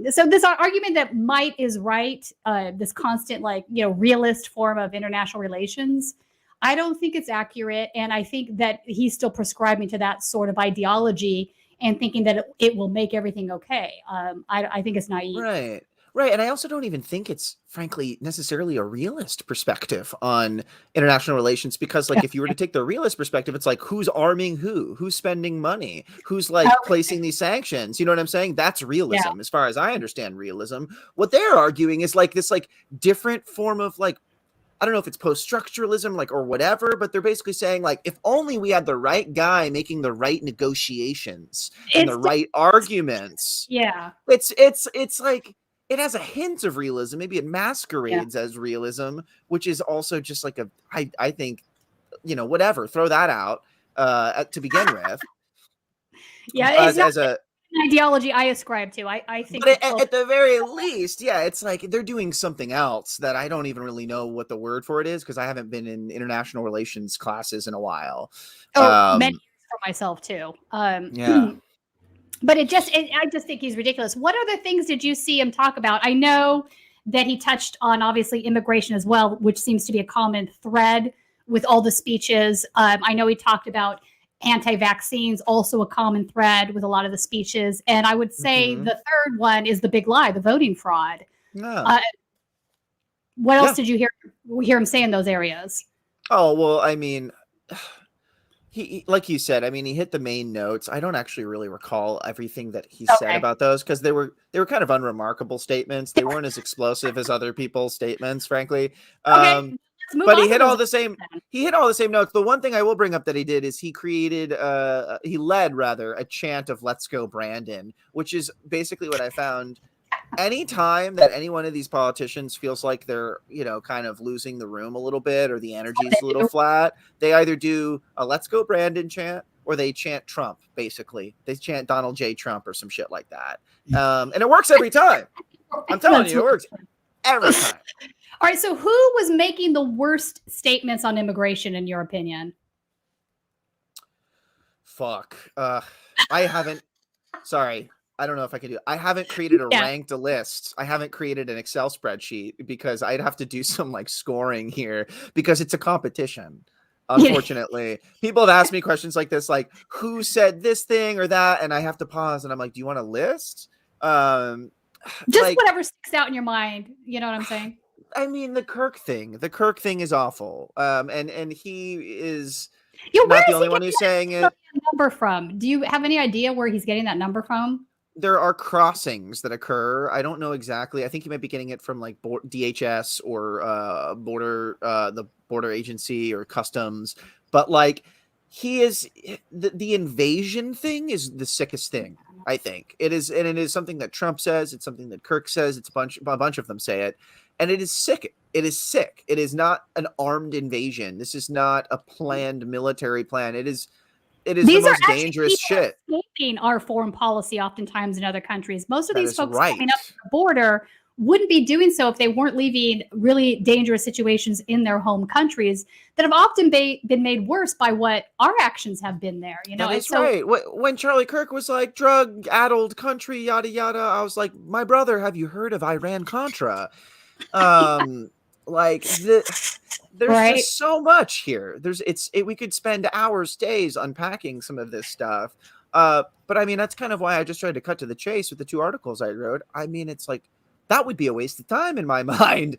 so this argument that might is right, this constant, like, you know, realist form of international relations, I don't think it's accurate. And I think that he's still prescribing to that sort of ideology and thinking that it will make everything okay. I think it's naive. Right. And I also don't even think it's, frankly, necessarily a realist perspective on international relations, because, like, if you were to take the realist perspective, it's like, who's arming who's spending money, who's like placing these sanctions, you know what I'm saying? That's realism, as far as I understand realism. What they're arguing is like this like different form of, like, I don't know if it's post-structuralism, like, or whatever, but they're basically saying, like, if only we had the right guy making the right negotiations and the right arguments. Yeah. It's like, it has a hint of realism. Maybe it masquerades as realism, which is also just like I think, you know, whatever, throw that out to begin with. Yeah. It's an ideology I ascribe to. I think, but at the very least, yeah, it's like they're doing something else that I don't even really know what the word for it is, because I haven't been in international relations classes in a while. Many for myself too. But I just think he's ridiculous. What other things did you see him talk about? I know that he touched on, obviously, immigration as well, which seems to be a common thread with all the speeches. I know he talked about anti-vaccines, also a common thread with a lot of the speeches. And I would say the third one is the big lie, the voting fraud. What else did you hear him say in those areas? Oh, well, I mean, he, like you said, I mean, he hit the main notes. I don't actually really recall everything that he said about those, because they were kind of unremarkable statements. They weren't as explosive as other people's statements, frankly. Let's move But on he to hit those all the same. He hit all the same notes. The one thing I will bring up that he did is he led a chant of "Let's Go Brandon," which is basically what I found. Anytime that any one of these politicians feels like they're, kind of losing the room a little bit or the energy's a little flat, they either do a "Let's Go Brandon" chant or they chant Trump. Basically, they chant Donald J. Trump or some shit like that, and it works every time. I'm telling you, it works every time. All right, so who was making the worst statements on immigration, in your opinion? Fuck. I haven't. Sorry. I don't know if I can do it. I haven't created a ranked list. I haven't created an Excel spreadsheet because I'd have to do some scoring here because it's a competition. Unfortunately, people have asked me questions like this, like who said this thing or that, and I have to pause and I'm like, do you want a list? Just whatever sticks out in your mind. You know what I'm saying? I mean, the Kirk thing is awful. And he is not the only one who's saying it. Number from? Do you have any idea where he's getting that number from? There are crossings that occur. I don't know exactly. I think he might be getting it from DHS or the border agency or customs. But he is the invasion thing is the sickest thing. I think it is, and it is something that Trump says. It's something that Kirk says. It's a bunch of them say it, and it is sick. It is sick. It is not an armed invasion. This is not a planned military plan. It is These the most dangerous shit. Escaping our foreign policy, oftentimes in other countries. Most of these folks right. coming up to the border wouldn't be doing so if they weren't leaving really dangerous situations in their home countries that have often been made worse by what our actions have been there. That's right. When Charlie Kirk was like drug-addled country, yada yada, I was like, my brother, have you heard of Iran Contra? There's just so much here. We could spend hours, days unpacking some of this stuff. But I mean, that's kind of why I just tried to cut to the chase with the 2 articles I wrote. I mean, it's like, that would be a waste of time in my mind.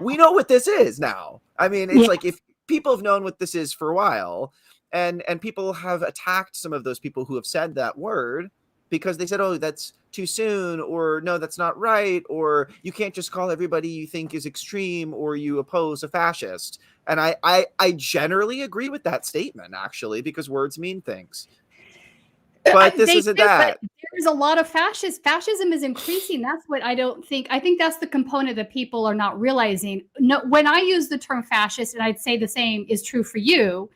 We know what this is now. I mean, it's like if people have known what this is for a while, and people have attacked some of those people who have said that word because they said, oh, that's too soon, or no, that's not right, or you can't just call everybody you think is extreme or you oppose a fascist. And I generally agree with that statement, actually, because words mean things. But this isn't that. There's a lot of fascism is increasing. That's what I think that's the component that people are not realizing. No, when I use the term fascist, and I'd say the same is true for you,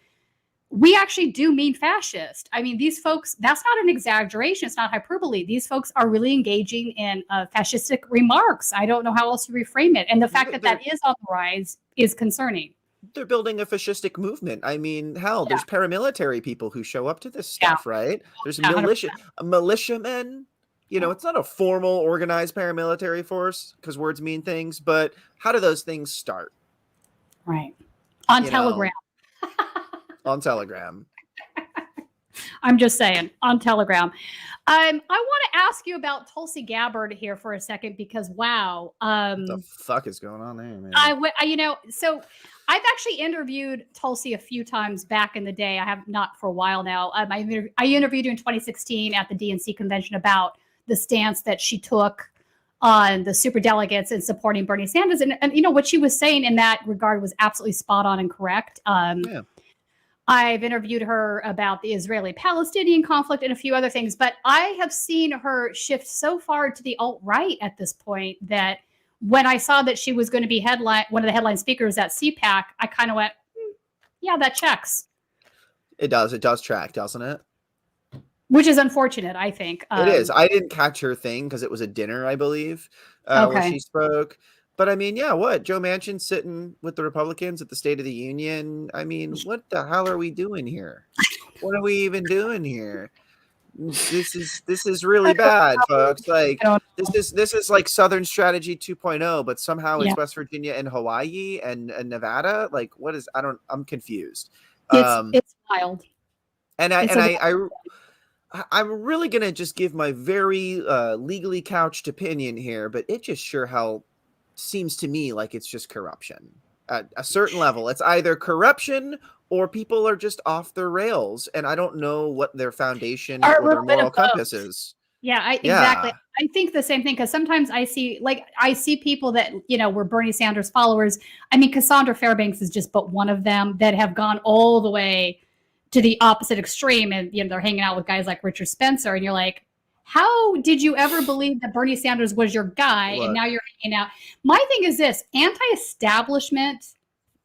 we actually do mean fascist. I mean, these folks, that's not an exaggeration. It's not hyperbole. These folks are really engaging in fascistic remarks. I don't know how else to reframe it. And the fact that is on the rise is concerning. They're building a fascistic movement. I mean, hell, there's paramilitary people who show up to this stuff, right? There's militiamen. It's not a formal, organized paramilitary force because words mean things, but how do those things start? Right. On Telegram. On Telegram. I'm just saying, on Telegram. I want to ask you about Tulsi Gabbard here for a second because, wow. What the fuck is going on there, man? So I've actually interviewed Tulsi a few times back in the day. I have not for a while now. I interviewed her in 2016 at the DNC convention about the stance that she took on the superdelegates and supporting Bernie Sanders. And what she was saying in that regard was absolutely spot on and correct. I've interviewed her about the Israeli-Palestinian conflict and a few other things, but I have seen her shift so far to the alt-right at this point that when I saw that she was going to be one of the headline speakers at CPAC, I kind of went, yeah, that checks. It does. It does track, doesn't it? Which is unfortunate, I think. It is. I didn't catch her thing because it was a dinner, I believe, where she spoke. But I mean, yeah, what? Joe Manchin sitting with the Republicans at the State of the Union. I mean, what the hell are we doing here? What are we even doing here? This is really bad, folks. This is like Southern Strategy 2.0, but somehow it's West Virginia and Hawaii and Nevada. Like, what is? I'm confused. It's wild. And I'm really gonna just give my very legally couched opinion here, but it just sure hell seems to me like it's just corruption at a certain level. It's either corruption or people are just off their rails, and I don't know what their foundation or their moral compass is. Yeah, Yeah. exactly. I think the same thing because sometimes I see people that were Bernie Sanders followers. I mean, Cassandra Fairbanks is just but one of them that have gone all the way to the opposite extreme, and they're hanging out with guys like Richard Spencer, and you're like, how did you ever believe that Bernie Sanders was your guy, and Look. now you're hanging out? My thing is this: anti-establishment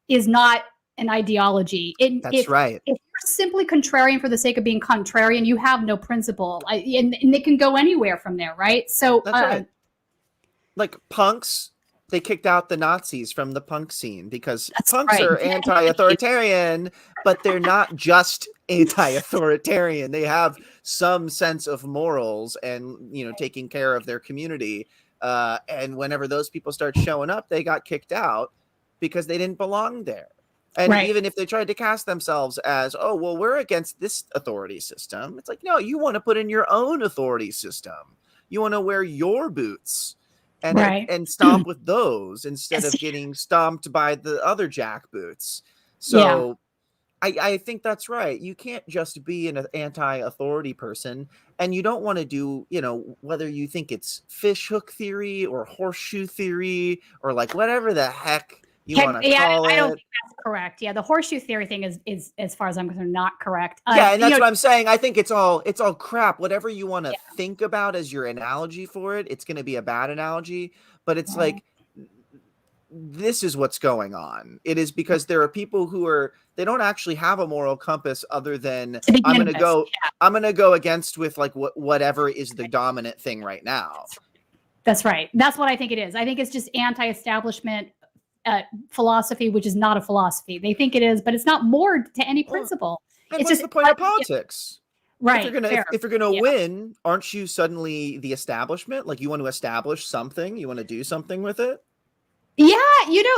is not an ideology. That's right. If you're simply contrarian for the sake of being contrarian, you have no principle, and it can go anywhere from there, right? So That's right. Like punks, they kicked out the Nazis from the punk scene because punks right. are anti-authoritarian, but they're not just anti-authoritarian. They have some sense of morals and taking care of their community. And whenever those people start showing up, they got kicked out because they didn't belong there. And even if they tried to cast themselves as, oh, well, we're against this authority system, it's like, no, you want to put in your own authority system. You want to wear your boots and stomp with those instead of getting stomped by the other jackboots. So I think that's right. You can't just be an anti-authority person, and you don't want to do, whether you think it's fish hook theory or horseshoe theory or like whatever the heck you want to call it. I don't think that's correct. Yeah, the horseshoe theory thing is as far as I'm concerned, not correct. And that's what I'm saying. I think it's all crap. Whatever you want to think about as your analogy for it, it's going to be a bad analogy. But it's like, this is what's going on. It is because there are people who they don't actually have a moral compass other than I'm going to go against with like whatever is the dominant thing right now. That's right. That's what I think it is. I think it's just anti-establishment philosophy, which is not a philosophy. They think it is, but it's not moored to any principle. It's what's just the point of politics? Right. If you're gonna win, aren't you suddenly the establishment? Like you want to establish something, you want to do something with it. Yeah,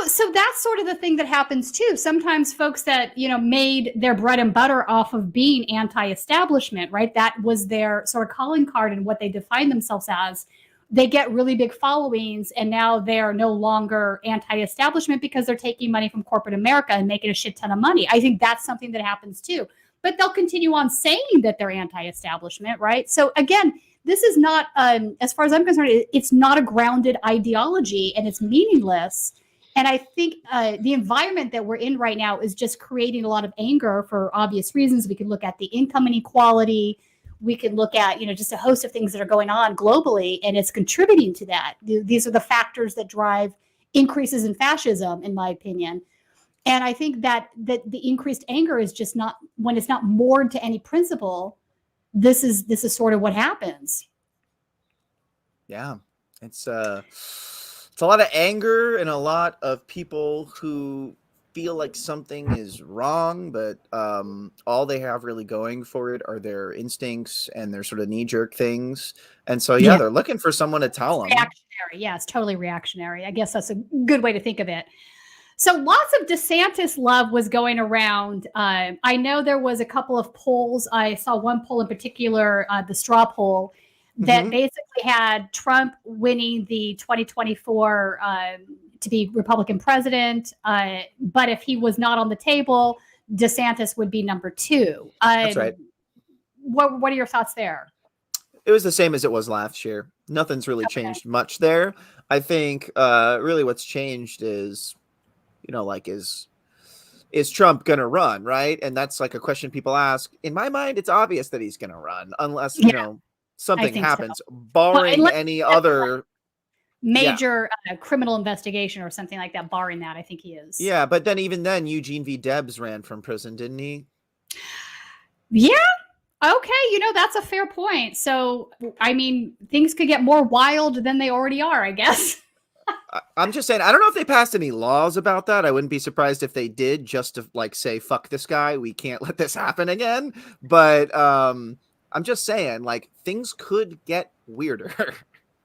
so that's sort of the thing that happens too. Sometimes folks that, made their bread and butter off of being anti-establishment, right? That was their sort of calling card and what they define themselves as. They get really big followings, and now they're no longer anti-establishment because they're taking money from corporate America and making a shit ton of money. I think that's something that happens too. But they'll continue on saying that they're anti-establishment, right? So again, this is not, as far as I'm concerned, it's not a grounded ideology, and it's meaningless. And I think the environment that we're in right now is just creating a lot of anger for obvious reasons. We can look at the income inequality. We can look at, just a host of things that are going on globally, and it's contributing to that. These are the factors that drive increases in fascism, in my opinion. And I think that the increased anger is just not, when it's not moored to any principle, this is sort of what happens. Yeah, it's a lot of anger and a lot of people who feel like something is wrong, but all they have really going for it are their instincts and their sort of knee-jerk things. And so they're looking for someone to tell them. Reactionary. Yeah, it's totally reactionary. I guess that's a good way to think of it. So lots of DeSantis love was going around. I know there was a couple of polls. I saw one poll in particular, the straw poll, that basically had Trump winning the 2024 to be Republican president. But if he was not on the table, DeSantis would be number 2. That's right. What are your thoughts there? It was the same as it was last year. Nothing's really changed much there. I think really what's changed is, is Trump going to run, right? And that's like a question people ask. In my mind, it's obvious that he's going to run unless, something happens, barring any other major criminal investigation or something like that. Barring that, I think he is. Yeah, but then even then, Eugene V. Debs ran from prison, didn't he? Yeah. Okay, that's a fair point. So, I mean, things could get more wild than they already are, I guess. I'm just saying, I don't know if they passed any laws about that. I wouldn't be surprised if they did, just to say, fuck this guy. We can't let this happen again. But I'm just saying, things could get weirder.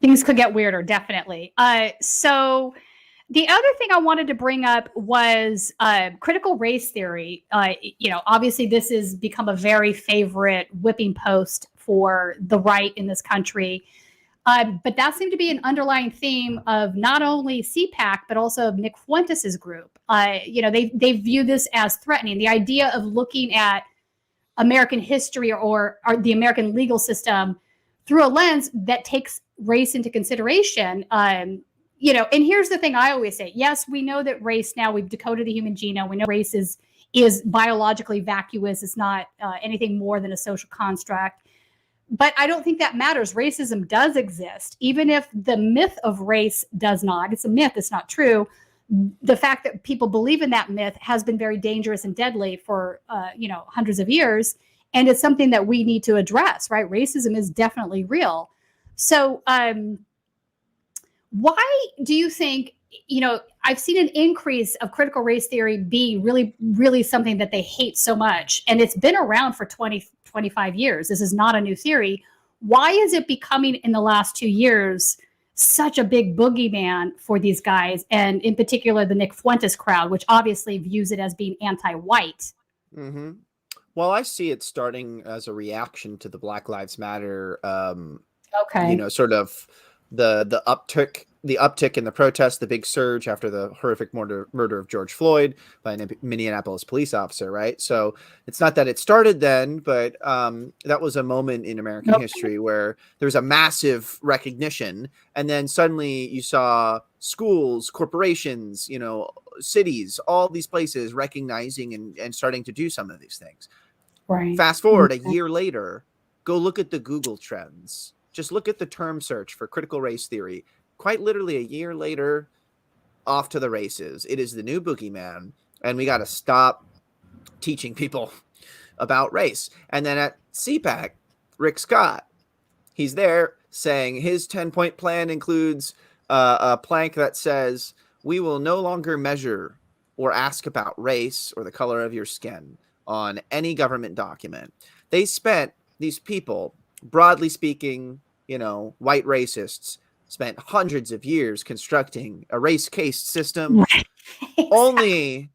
Things could get weirder, definitely. So the other thing I wanted to bring up was critical race theory. Obviously this has become a very favorite whipping post for the right in this country. But that seemed to be an underlying theme of not only CPAC, but also of Nick Fuentes' group. They view this as threatening. The idea of looking at American history or the American legal system through a lens that takes race into consideration. And here's the thing I always say. Yes, we know that race now, we've decoded the human genome. We know race is biologically vacuous. It's not anything more than a social construct. But I don't think that matters. Racism does exist. Even if the myth of race does not, it's a myth, it's not true. The fact that people believe in that myth has been very dangerous and deadly for, hundreds of years. And it's something that we need to address, right? Racism is definitely real. So why do you think, I've seen an increase of critical race theory being really, really something that they hate so much. And it's been around for 20, 25 years. This is not a new theory. Why is it becoming in the last 2 years such a big boogeyman for these guys? And in particular, the Nick Fuentes crowd, which obviously views it as being anti-white. Mm-hmm. Well, I see it starting as a reaction to the Black Lives Matter, sort of the uptick in the protests, the big surge after the horrific murder of George Floyd by a Minneapolis police officer, right? So it's not that it started then, but that was a moment in American history where there was a massive recognition, and then suddenly you saw schools, corporations, cities, all these places recognizing and starting to do some of these things. Right. Fast forward a year later, go look at the Google trends. Just look at the term search for critical race theory. Quite literally a year later, off to the races. It is the new boogeyman, and we got to stop teaching people about race. And then at CPAC, Rick Scott, he's there saying his 10-point plan includes a plank that says, we will no longer measure or ask about race or the color of your skin on any government document. These people, broadly speaking, white racists, spent hundreds of years constructing a race-cased system, only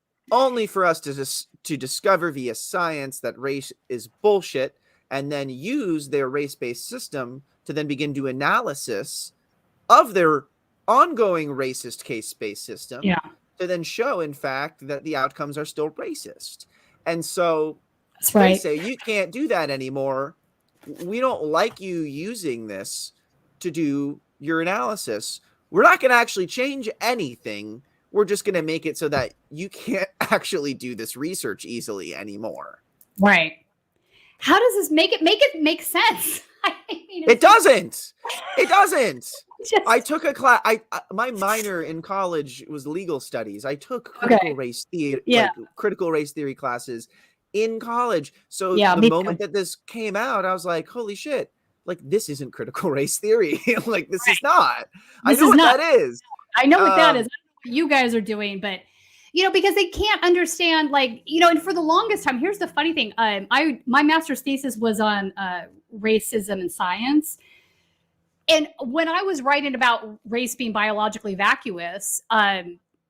for us to discover via science that race is bullshit, and then use their race-based system to then begin to analysis of their ongoing racist case-based system to then show, in fact, that the outcomes are still racist. And so they say, you can't do that anymore. We don't like you using this to do your analysis. We're not going to actually change anything. We're just going to make it so that you can't actually do this research easily anymore. Right. How does this make make sense? It doesn't. I took a class. My minor in college was legal studies. I took critical race theory, critical race theory classes in college. So the moment that this came out, I was like, holy shit. Like, this isn't critical race theory. Like, this is not. I know what that is. I know what that is. I don't know what you guys are doing, but, because they can't understand, and for the longest time, here's the funny thing. My master's thesis was on racism and science. And when I was writing about race being biologically vacuous,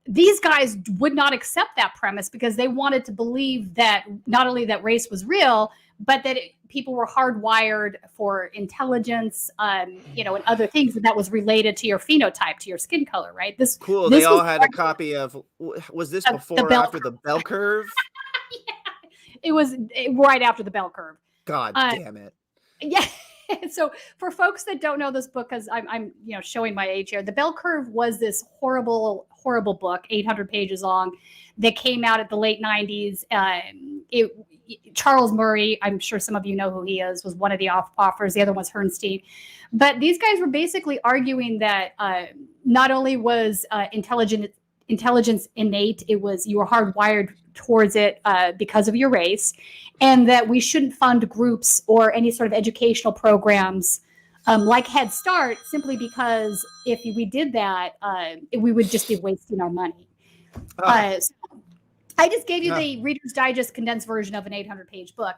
these guys would not accept that premise because they wanted to believe that not only that race was real, but that people were hardwired for intelligence, and other things that was related to your phenotype, to your skin color, right? They all had a copy of. Was this before or after the bell curve? It was right after the bell curve. God damn it! Yeah. So for folks that don't know this book, because I'm showing my age here, The Bell Curve was this horrible book, 800 pages long, that came out at the late 90s. Charles Murray, I'm sure some of you know who he is, was one of the authors. The other one's Herrnstein. But these guys were basically arguing that not only was intelligence innate, it was you were hardwired towards it because of your race, and that we shouldn't fund groups or any sort of educational programs like Head Start, simply because if we did that, we would just be wasting our money. So I just gave you the Reader's Digest condensed version of an 800-page book.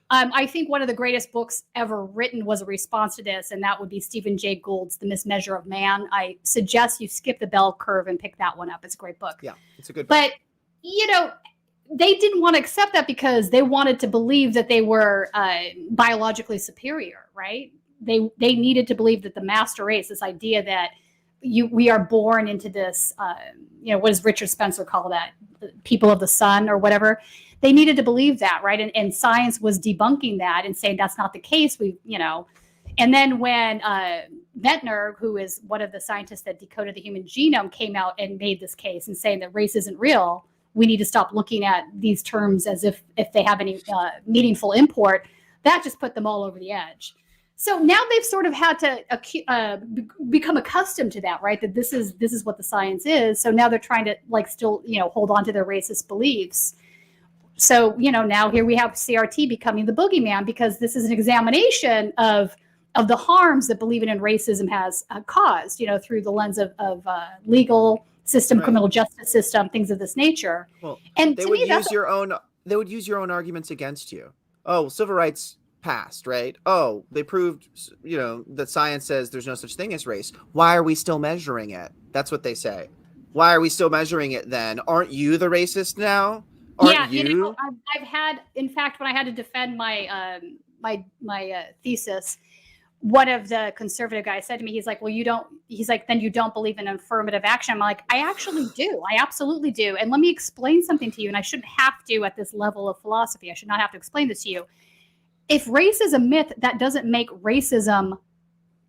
I think one of the greatest books ever written was a response to this, and that would be Stephen Jay Gould's The Mismeasure of Man. I suggest you skip The Bell Curve and pick that one up. It's a great book. Yeah, it's a good book. But, they didn't want to accept that because they wanted to believe that they were biologically superior, right? They needed to believe that the master race, this idea that we are born into this, what does Richard Spencer call that? People of the sun or whatever. They needed to believe that, right? And science was debunking that and saying that's not the case. And then when Ventnor, who is one of the scientists that decoded the human genome, came out and made this case and saying that race isn't real, we need to stop looking at these terms as if they have any meaningful import, that just put them all over the edge. So now they've sort of had to become accustomed to that, right? That this is what the science is. So now they're trying to still, hold on to their racist beliefs. So, now here we have CRT becoming the boogeyman because this is an examination of the harms that believing in racism has caused, through the lens of legal system, right, criminal justice system, things of this nature. Well, and they would use your own arguments against you. Oh, civil rights passed, right? Oh, they proved, that science says there's no such thing as race. Why are we still measuring it? That's what they say. Why are we still measuring it then? Aren't you the racist now? Aren't you? I've had, in fact, when I had to defend my my thesis, one of the conservative guys said to me, he's like, then you don't believe in affirmative action. I'm like, I actually do. I absolutely do. And let me explain something to you. And I shouldn't have to at this level of philosophy. I should not have to explain this to you. If race is a myth, that doesn't make racism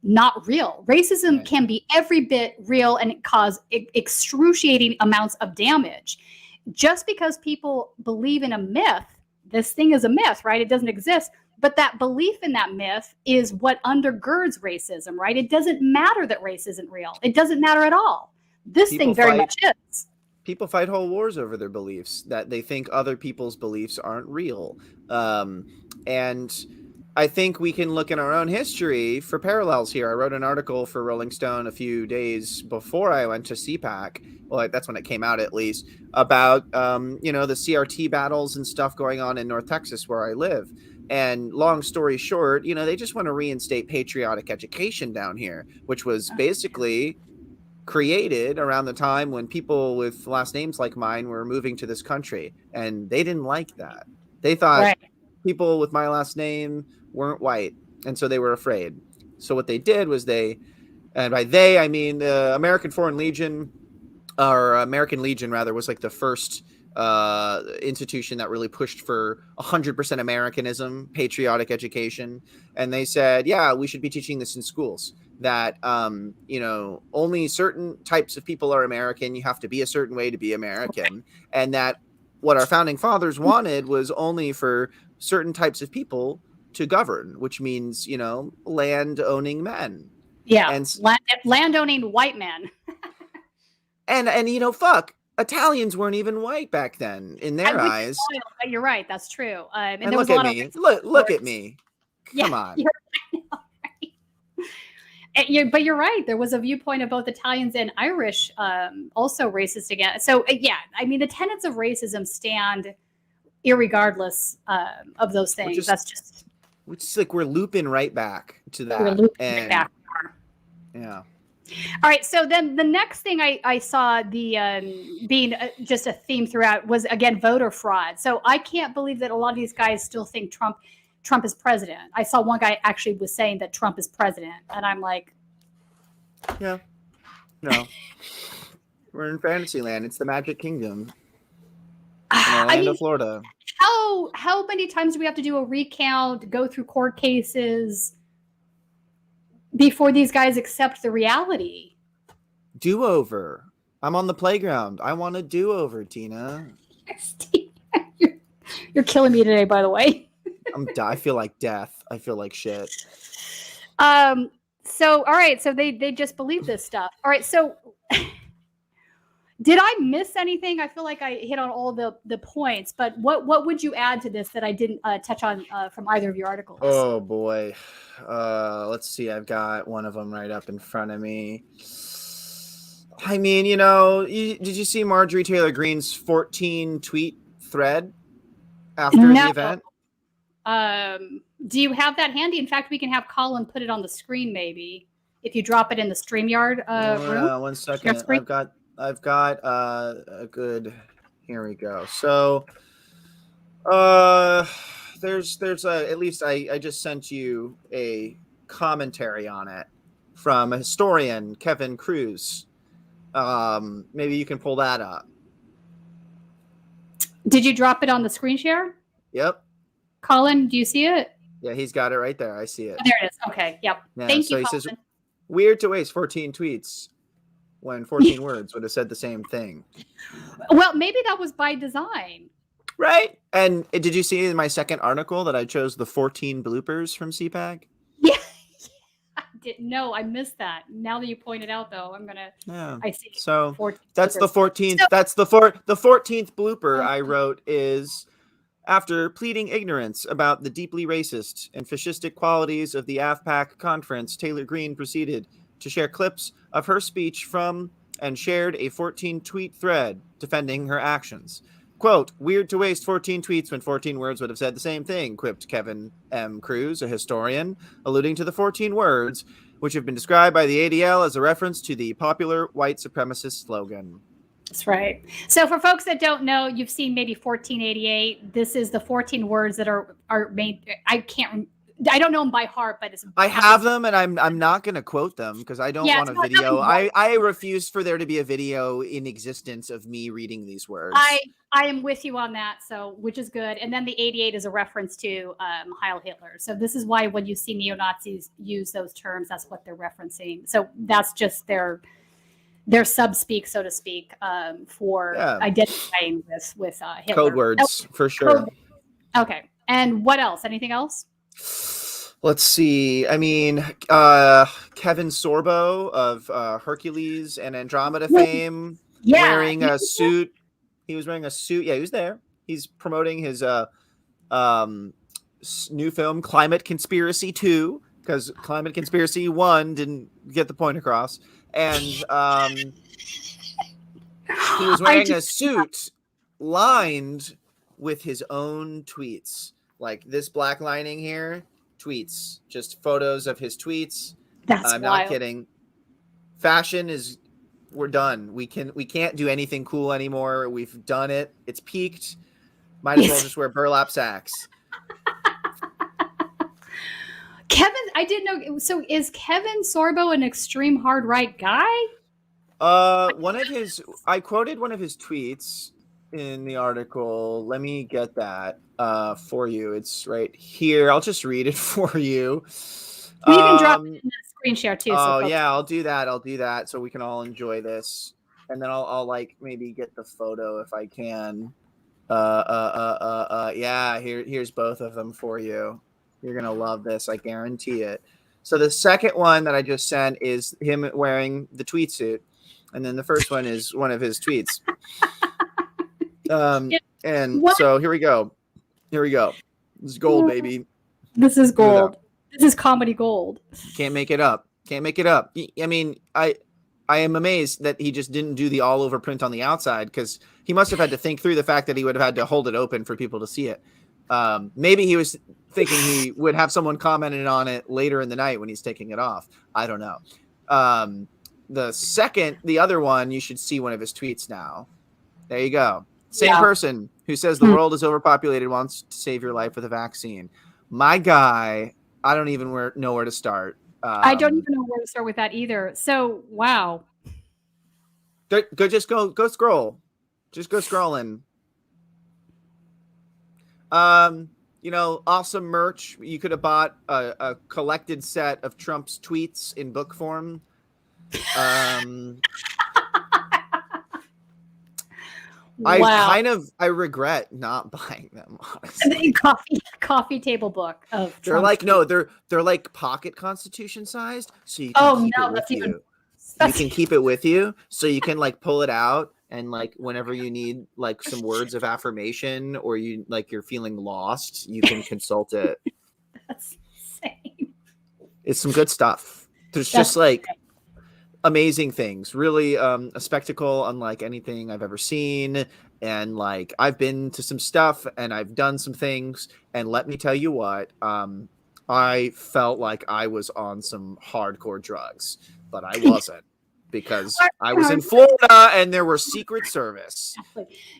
not real. Racism right. can be every bit real and cause excruciating amounts of damage. Just because people believe in a myth, this thing is a myth, right? It doesn't exist. But that belief in that myth is what undergirds racism, right? It doesn't matter that race isn't real. It doesn't matter at all. This thing very much is. People fight whole wars over their beliefs, that they think other people's beliefs aren't real. And I think we can look in our own history for parallels here. I wrote an article for Rolling Stone a few days before I went to CPAC. Well, that's when it came out, at least, about, the CRT battles and stuff going on in North Texas where I live. And long story short, they just want to reinstate patriotic education down here, which was basically created around the time when people with last names like mine were moving to this country. And they didn't like that. They thought people with my last name weren't white. And so they were afraid. So what they did was and by they, I mean the American Legion rather, was like the first institution that really pushed for 100% Americanism, patriotic education. And they said, yeah, we should be teaching this in schools, that, only certain types of people are American. You have to be a certain way to be American. And that what our founding fathers wanted was only for certain types of people to govern, which means, land owning men. Yeah. And land owning white men. and fuck, Italians weren't even white back then in their eyes. You're right. That's true. And there look was a at lot me. of Look at me. Come on. But you're right. There was a viewpoint of both Italians and Irish also racist again. So, the tenets of racism stand irregardless of those things. We're looping right back to that. We're looping right back. Yeah. All right. So then the next thing I saw being just a theme throughout was, again, voter fraud. So I can't believe that a lot of these guys still think Trump is president. I saw one guy actually was saying that Trump is president. And I'm like, yeah, no, we're in fantasy land. It's the Magic Kingdom in Orlando, Florida. How many times do we have to do a recount, go through court cases before these guys accept the reality? Do-over. I'm on the playground. I want a do-over, Tina. You're killing me today, by the way. I feel like death. I feel like shit. So, all right. So they just believe this stuff. All right. So did I miss anything? I feel like I hit on all the points, but what would you add to this that I didn't touch on from either of your articles? Oh boy. Let's see. I've got one of them right up in front of me. I mean, did you see Marjorie Taylor Greene's 14 tweet thread after the event? Do you have that handy? In fact, we can have Colin put it on the screen, maybe, if you drop it in the StreamYard room. 1 second. I've got a good. Here we go. So, there's at least I just sent you a commentary on it from a historian, Kevin Cruz. Maybe you can pull that up. Did you drop it on the screen share? Yep. Colin, do you see it? Yeah, he's got it right there. I see it. Oh, there it is. Okay. Yep. Yeah, Thank so you, he says, Colin. weird to waste 14 tweets when 14 words would have said the same thing. Well, maybe that was by design. Right. And did you see in my second article that I chose the 14 bloopers from CPAC? Yeah. I didn't know. I missed that. Now that you pointed out, though, I'm gonna. Yeah. I see. So 14 that's the bloopers. 14th. So- That's the 14th blooper I wrote is after pleading ignorance about the deeply racist and fascistic qualities of the AFPAC conference, Taylor Greene proceeded to share clips of her speech from and shared a 14-tweet thread defending her actions. Quote, weird to waste 14 tweets when 14 words would have said the same thing, quipped Kevin M. Cruz, a historian, alluding to the 14 words, which have been described by the ADL as a reference to the popular white supremacist slogan. That's right. So for folks that don't know, you've seen maybe 1488. This is the 14 words that are made. I don't know them by heart, but it's. I have them, and I'm not going to quote them because I don't want a video. I refuse for there to be a video in existence of me reading these words. I am with you on that. So, which is good. And then the 88 is a reference to Heil Hitler. So this is why when you see neo-Nazis use those terms, that's what they're referencing. So that's just their sub-speak, so to speak, for identifying with Hitler. Code words, for sure. Okay. And what else? Anything else? Let's see. I mean, Kevin Sorbo of Hercules and Andromeda fame, wearing a suit. He was wearing a suit. Yeah, he was there. He's promoting his new film, Climate Conspiracy 2, because Climate Conspiracy 1 didn't get the point across. And he was wearing a suit lined with his own tweets. Like this black lining here, tweets, just photos of his tweets. I'm not kidding. Fashion is, we're done. We can't do anything cool anymore. We've done it. It's peaked. Might as well just wear burlap sacks. Kevin, I didn't know. So is Kevin Sorbo an extreme hard right guy? I quoted one of his tweets in the article. Let me get that for you. It's right here. I'll just read it for you. We can drop it in the screen share too. Oh yeah, I'll do that so we can all enjoy this. And then I'll like maybe get the photo if I can. Yeah, here's both of them for you. You're gonna love this, I guarantee it. So the second one that I just sent is him wearing the tweet suit, and then the first one is one of his tweets. So here we go. This is gold, baby. This is gold. This is comedy gold. Can't make it up. I mean, I am amazed that he just didn't do the all over print on the outside, because he must have had to think through the fact that he would have had to hold it open for people to see it. Maybe he was thinking he would have someone commented on it later in the night when he's taking it off. I don't know. The other one, you should see one of his tweets now. There you go. Same person who says the world is overpopulated, wants to save your life with a vaccine. My guy, I don't even know where to start. I don't even know where to start with that either. So, wow. Just go scroll. Just go scrolling. Awesome merch. You could have bought a collected set of Trump's tweets in book form. Wow. I regret not buying them. Honestly. Coffee table book of they're Trump's like they're like pocket Constitution sized, so you can you can keep it with you, so you can like pull it out and like whenever you need like some words of affirmation or you're feeling lost, you can consult it. That's insane. It's some good stuff. There's just like amazing things, really a spectacle unlike anything I've ever seen. And like I've been to some stuff and I've done some things, and let me tell you what, I felt like I was on some hardcore drugs, but I wasn't, because I was in Florida and there were Secret Service.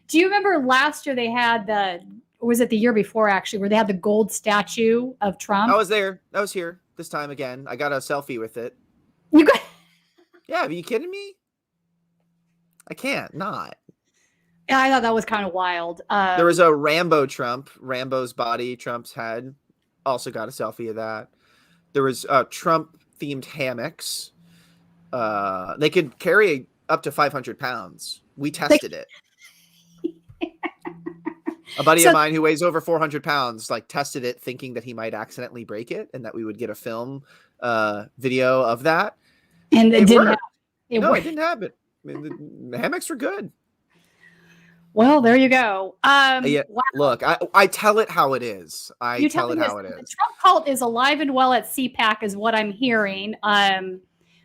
Do you remember last year they had or was it the year before actually, where they had the gold statue of Trump? I was there. I was here this time again. I got a selfie with it. You got? Yeah, are you kidding me? I can't not. Yeah, I thought that was kind of wild. There was a Rambo Trump, Rambo's body Trump's head. Also got a selfie of that. There was Trump themed hammocks. They could carry up to 500 pounds. We tested it. A buddy of mine who weighs over 400 pounds like tested it thinking that he might accidentally break it and that we would get a film video of that. And it didn't happen. It didn't happen. I mean, the hammocks were good. Well, there you go. Yeah, wow. Look, I tell it how it is. I tell it how it The is. Trump cult is alive and well at CPAC is what I'm hearing.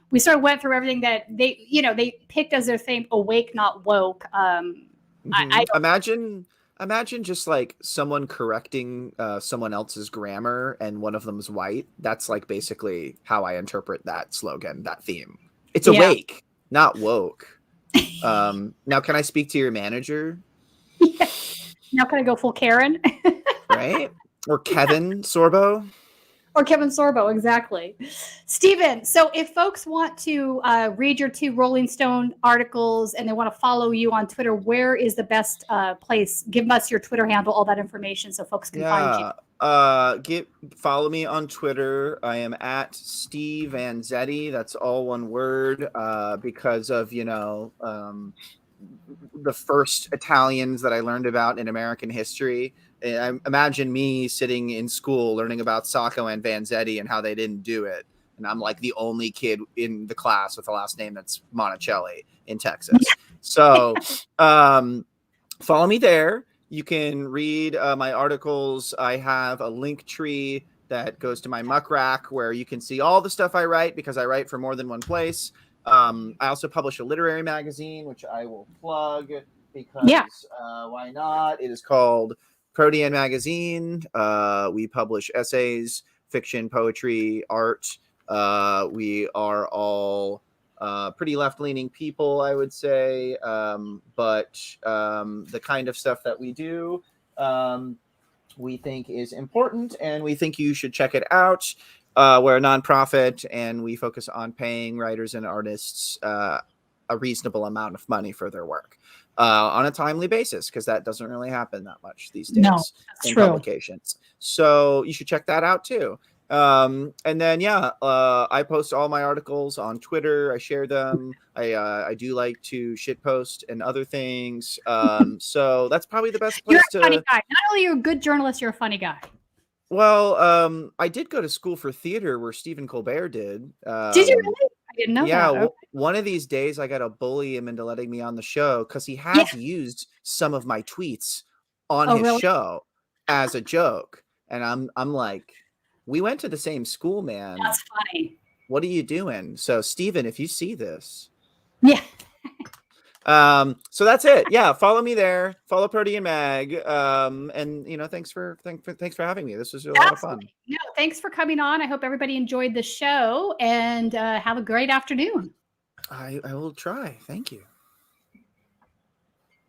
We sort of went through everything that they picked as their theme, awake, not woke. I Imagine just like someone correcting someone else's grammar and one of them's white. That's like basically how I interpret that slogan, that theme. It's awake, not woke. Now can I speak to your manager? Yeah. Now can I go full Karen? Right? Or Kevin Sorbo? Or Kevin Sorbo, exactly. Stephen, so if folks want to read your 2 Rolling Stone articles and they want to follow you on Twitter, where is the best place? Give us your Twitter handle, all that information so folks can find you. Follow me on Twitter. I am at Steve Vanzetti. That's all one word because of, the first Italians that I learned about in American history. Imagine me sitting in school learning about Sacco and Vanzetti and how they didn't do it. And I'm like the only kid in the class with a last name that's Monacelli in Texas. So follow me there. You can read my articles. I have a link tree that goes to my muck rack where you can see all the stuff I write because I write for more than one place. I also publish a literary magazine, which I will plug because why not? It is called Protean Magazine. We publish essays, fiction, poetry, art. We are all pretty left-leaning people, I would say. But the kind of stuff that we do, we think is important, and we think you should check it out. We're a nonprofit, and we focus on paying writers and artists a reasonable amount of money for their work on a timely basis, because that doesn't really happen that much these days in publications. So you should check that out too. And then, I post all my articles on Twitter. I share them. I do like to shitpost and other things. So that's probably the best place You're a funny guy. Not only are you a good journalist, you're a funny guy. Well, I did go to school for theater where Stephen Colbert did. Did you really? I didn't know that. Yeah, one of these days I got to bully him into letting me on the show because he has used some of my tweets on his show as a joke. And I'm like, we went to the same school, man. That's funny. What are you doing? So, Stephen, if you see this. Yeah. So that's it. Yeah, follow me there. Follow Protean Mag. And thanks for having me. This was really a lot of fun. No, thanks for coming on. I hope everybody enjoyed the show and have a great afternoon. I will try. Thank you.